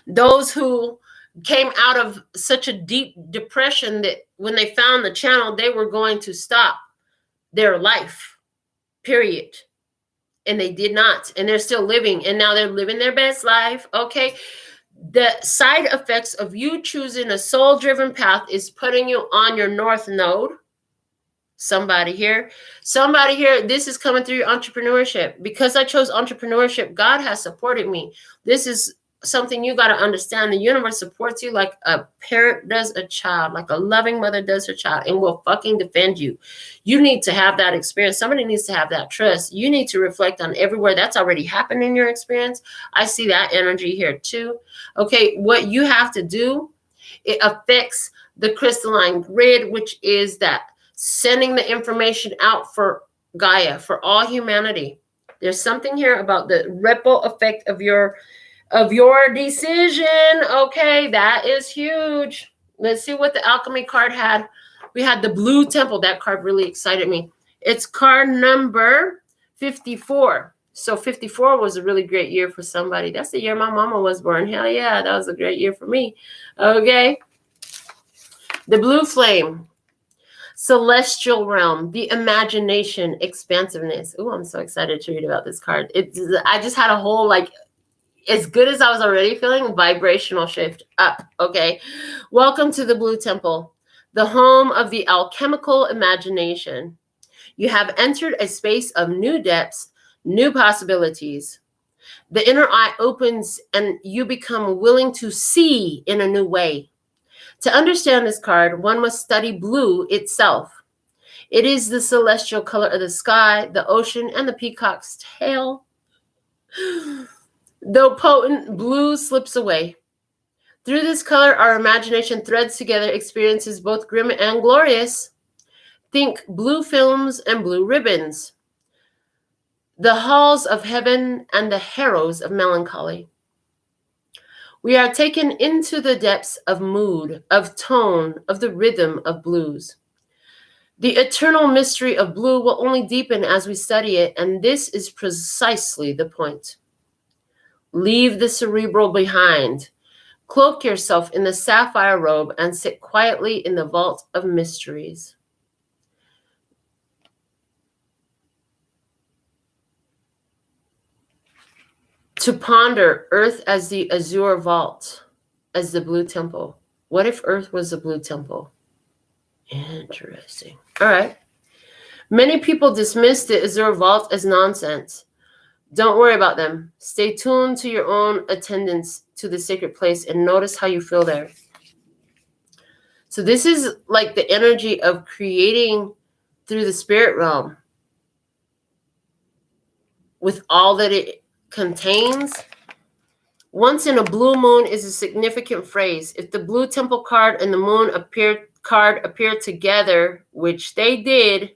Those who came out of such a deep depression that when they found the channel, they were going to stop their life, period. And they did not. And they're still living. And now they're living their best life, okay? The side effects of you choosing a soul-driven path is putting you on your north node. Somebody here, this is coming through your entrepreneurship. Because I chose entrepreneurship, God has supported me. This is something you got to understand. The universe supports you like a parent does a child, like a loving mother does her child, and will fucking defend you. You need to have that experience. Somebody needs to have that trust. You need to reflect on everywhere that's already happened in your experience. I see that energy here too. Okay, what you have to do, it affects the crystalline grid, which is that sending the information out for Gaia, for all humanity. There's something here about the ripple effect of your decision. Okay, that is huge. Let's see what the alchemy card had. We had the blue temple. That card really excited me. It's card number 54. So 54 was a really great year for somebody. That's the year my mama was born. Hell yeah, that was a great year for me. Okay. The blue flame. Celestial realm, the imagination, expansiveness. Oh, I'm so excited to read about this card. I just had a whole, like, as good as I was already feeling, vibrational shift up. Okay. Welcome to the Blue Temple, the home of the alchemical imagination. You have entered a space of new depths, new possibilities. The inner eye opens and you become willing to see in a new way. To understand this card, one must study blue itself. It is the celestial color of the sky, the ocean, and the peacock's tail. Though potent, blue slips away. Through this color, our imagination threads together experiences both grim and glorious. Think blue films and blue ribbons. The halls of heaven and the harrows of melancholy. We are taken into the depths of mood, of tone, of the rhythm of blues. The eternal mystery of blue will only deepen as we study it, and this is precisely the point. Leave the cerebral behind. Cloak yourself in the sapphire robe and sit quietly in the vault of mysteries. To ponder Earth as the azure vault, as the blue temple. What if Earth was the blue temple? Interesting. All right. Many people dismiss the azure vault as nonsense. Don't worry about them. Stay tuned to your own attendance to the sacred place and notice how you feel there. So this is like the energy of creating through the spirit realm with all that it contains. Once in a blue moon is a significant phrase. If the blue temple card and the moon card appear together, which they did,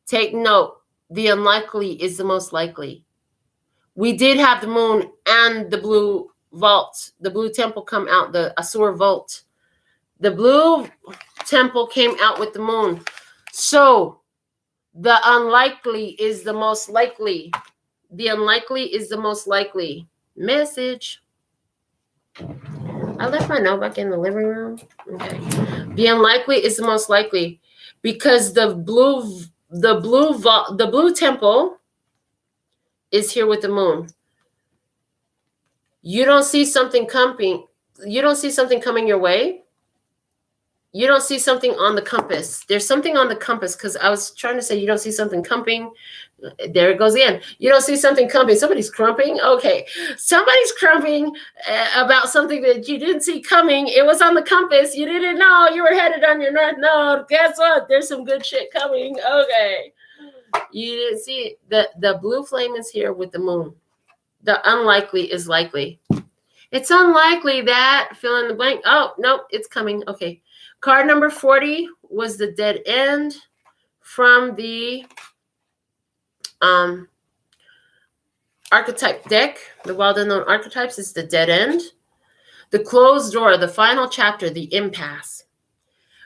take note, the unlikely is the most likely. We did have the moon and the blue vault, the blue temple come out, the Asur vault. The blue temple came out with the moon. So the unlikely is the most likely. The unlikely is the most likely. Message. I left my notebook in the living room. Okay. The unlikely is the most likely because the blue temple is here with the moon. You don't see something coming. You don't see something coming your way. You don't see something on the compass. There's something on the compass because I was trying to say you don't see something coming. There it goes again. You don't see something coming. Somebody's crumping. Okay. Somebody's crumping about something that you didn't see coming. It was on the compass. You didn't know you were headed on your north node. Guess what? There's some good shit coming. Okay. You didn't see it. The blue flame is here with the moon. The unlikely is likely. It's unlikely that, fill in the blank. Oh, nope, it's coming. Okay. Card number 40 was the dead end from the archetype deck. The well-known archetypes is the dead end. The closed door, the final chapter, the impasse.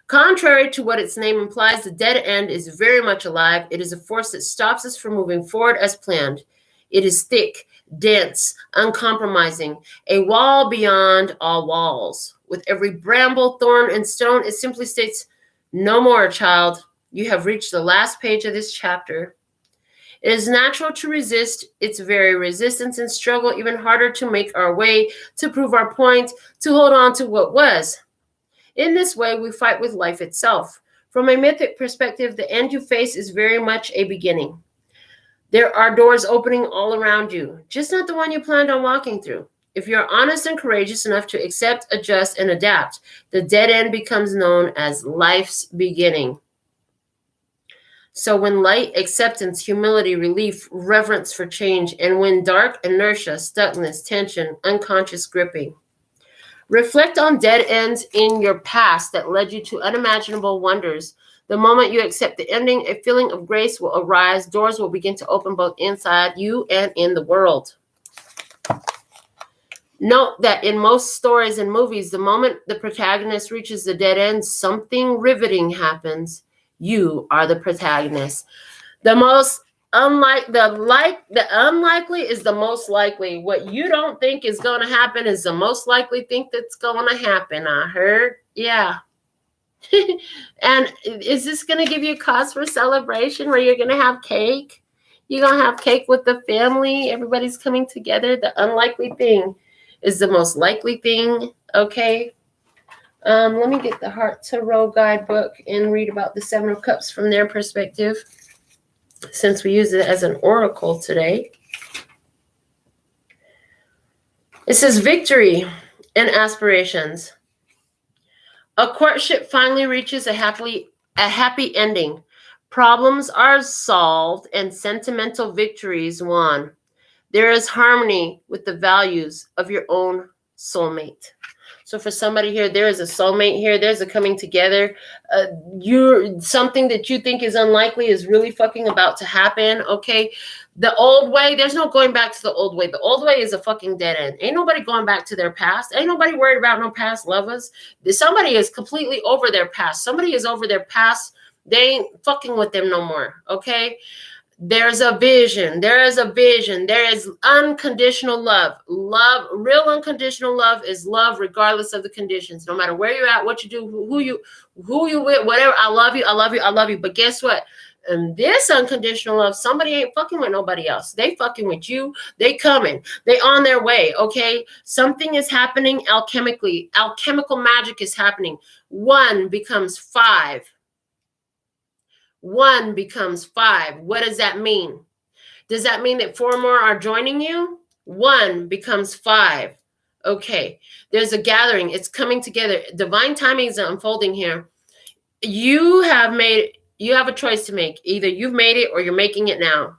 Contrary to what its name implies, the dead end is very much alive. It is a force that stops us from moving forward as planned. It is thick, dense, uncompromising, a wall beyond all walls. With every bramble, thorn, and stone, it simply states, no more, child. You have reached the last page of this chapter. It is natural to resist its very resistance and struggle even harder to make our way, to prove our point, to hold on to what was. In this way, we fight with life itself. From a mythic perspective, the end you face is very much a beginning. There are doors opening all around you, just not the one you planned on walking through. If you're honest and courageous enough to accept, adjust, and adapt, the dead end becomes known as life's beginning. So when light, acceptance, humility, relief, reverence for change, and when dark, inertia, stuckness, tension, unconscious gripping. Reflect on dead ends in your past that led you to unimaginable wonders. The moment you accept the ending, a feeling of grace will arise. Doors will begin to open both inside you and in the world. Note that in most stories and movies, the moment the protagonist reaches the dead end, something riveting happens. You are the protagonist. The unlikely is the most likely. What you don't think is going to happen is the most likely thing that's going to happen. I heard. Yeah. And is this going to give you a cause for celebration where you're going to have cake? You're going to have cake with the family. Everybody's coming together. The unlikely thing is the most likely thing. Okay. Let me get the Heart Tarot guidebook and read about the Seven of Cups from their perspective, since we use it as an oracle today. It says victory and aspirations. A courtship finally reaches a happy ending. Problems are solved and sentimental victories won. There is harmony with the values of your own soulmate. So for somebody here, there is a soulmate here. There's a coming together. Something that you think is unlikely is really fucking about to happen. Okay. The old way, there's no going back to the old way. The old way is a fucking dead end. Ain't nobody going back to their past. Ain't nobody worried about no past lovers. Somebody is completely over their past. Somebody is over their past. They ain't fucking with them no more. Okay. There's a vision. There is a vision. There is unconditional love. Love, real unconditional love is love regardless of the conditions. No matter where you're at, what you do, who you with, whatever. I love you. I love you. I love you. But guess what? And this unconditional love, somebody ain't fucking with nobody else. They fucking with you. They coming. They on their way. Okay. Something is happening alchemically. Alchemical magic is happening. 1 becomes 5. 1 becomes 5. What does that mean? Does that mean that 4 more are joining you? 1 becomes 5. Okay. There's a gathering. It's coming together. Divine timing is unfolding here. You have a choice to make. Either you've made it or you're making it now.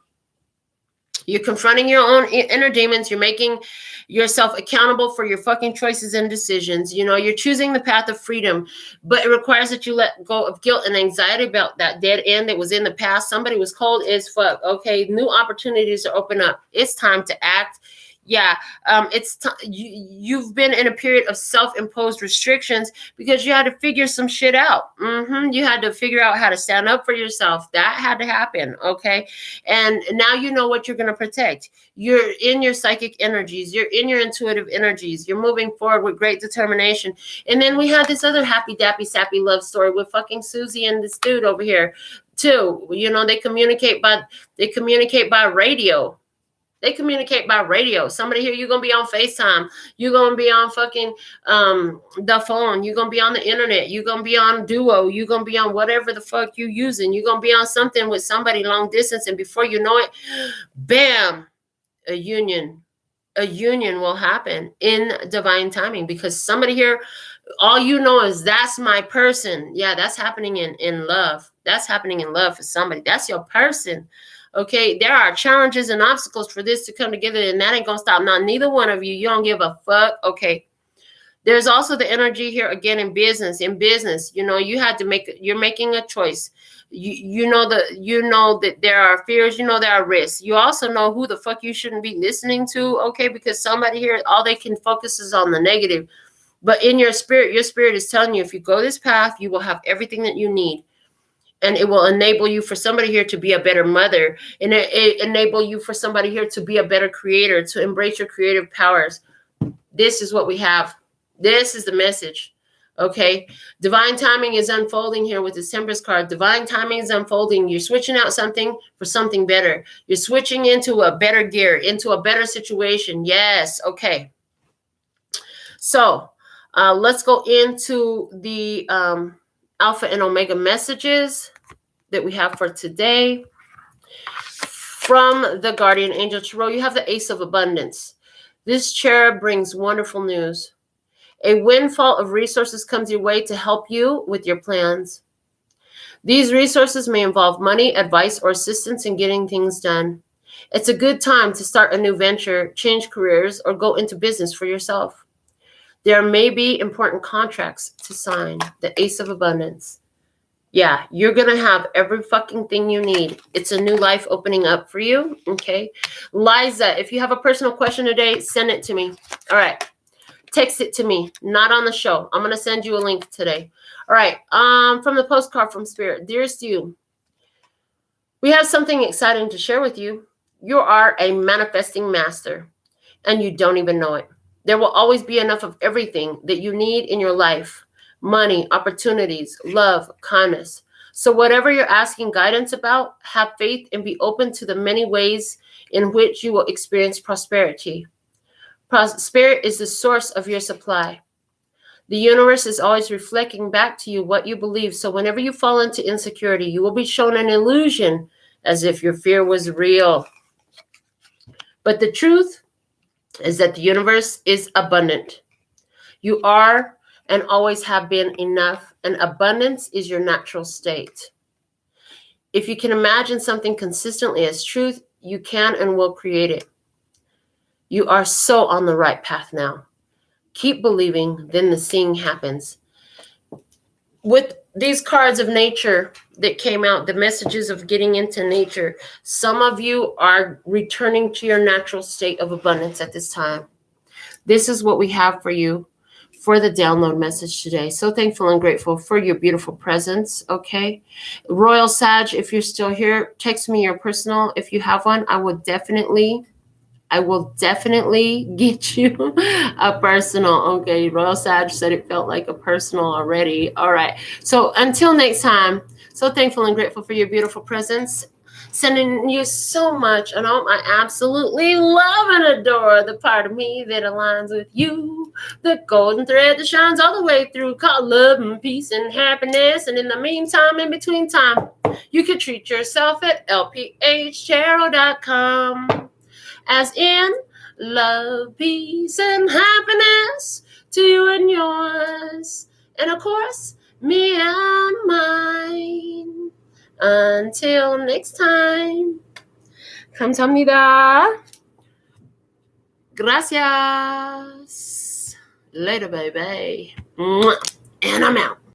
You're confronting your own inner demons. You're making yourself accountable for your fucking choices and decisions. You know, you're choosing the path of freedom, but it requires that you let go of guilt and anxiety about that dead end that was in the past. Somebody was cold as fuck. Okay. New opportunities are open up. It's time to act. Yeah, you've been in a period of self-imposed restrictions because you had to figure some shit out. You had to figure out how to stand up for yourself. That had to happen, okay? And now you know what you're going to protect. You're in your psychic energies. You're in your intuitive energies. You're moving forward with great determination. And then we had this other happy, dappy, sappy love story with fucking Susie and this dude over here, too. You know, they communicate by radio. They communicate by radio. Somebody here, you're going to be on FaceTime. You're going to be on fucking the phone. You're going to be on the internet. You're going to be on Duo. You're going to be on whatever the fuck you're using. You're going to be on something with somebody long distance. And before you know it, bam, a union will happen in divine timing because somebody here All you know is that's my person. Yeah, that's happening in love. That's happening in love for somebody. That's your person. Okay, there are challenges and obstacles for this to come together, and that ain't gonna stop. Now, neither one of you, you don't give a fuck. Okay. There's also the energy here again in business. In business, you know, you're making a choice. You know that there are fears, you know there are risks. You also know who the fuck you shouldn't be listening to, okay? Because somebody here, all they can focus is on the negative. But in your spirit is telling you if you go this path, you will have everything that you need. And it will enable you for somebody here to be a better mother. And it enable you for somebody here to be a better creator, to embrace your creative powers. This is what we have. This is the message. Okay. Divine timing is unfolding here with this Temperance card. Divine timing is unfolding. You're switching out something for something better. You're switching into a better gear, into a better situation. Yes. Okay. So let's go into the Alpha and Omega messages that we have for today. From the Guardian Angel Tarot, you have the Ace of Abundance. This cherub brings wonderful news. A windfall of resources comes your way to help you with your plans. These resources may involve money, advice, or assistance in getting things done. It's a good time to start a new venture, change careers, or go into business for yourself. There may be important contracts to sign. The Ace of Abundance. Yeah, you're going to have every fucking thing you need. It's a new life opening up for you, okay? Liza, if you have a personal question today, send it to me. All right. Text it to me, not on the show. I'm going to send you a link today. All right. From the postcard from Spirit. Dearest you, we have something exciting to share with you. You are a manifesting master, and you don't even know it. There will always be enough of everything that you need in your life. Money, opportunities, love, kindness. So whatever you're asking guidance about, have faith and be open to the many ways in which you will experience prosperity. Spirit is the source of your supply. The universe is always reflecting back to you what you believe. So whenever you fall into insecurity, you will be shown an illusion as if your fear was real. But the truth is that the universe is abundant. You are and always have been enough, and abundance is your natural state. If you can imagine something consistently as truth, you can and will create it. You are so on the right path now. Keep believing, then the seeing happens. With these cards of nature that came out, the messages of getting into nature, some of you are returning to your natural state of abundance at this time. This is what we have for you for the download message today. So thankful and grateful for your beautiful presence, okay? Royal Sag, if you're still here, text me your personal. If you have one, I will definitely get you a personal. Okay, Royal Sag said it felt like a personal already. All right. So until next time, so thankful and grateful for your beautiful presence. Sending you so much, and I absolutely love and adore the part of me that aligns with you. The golden thread that shines all the way through, called love and peace and happiness. And in the meantime, in between time, you can treat yourself at LPHtarot.com. As in love, peace, and happiness to you and yours. And of course, me and mine. Until next time. 감사합니다. Gracias. Later, baby. And I'm out.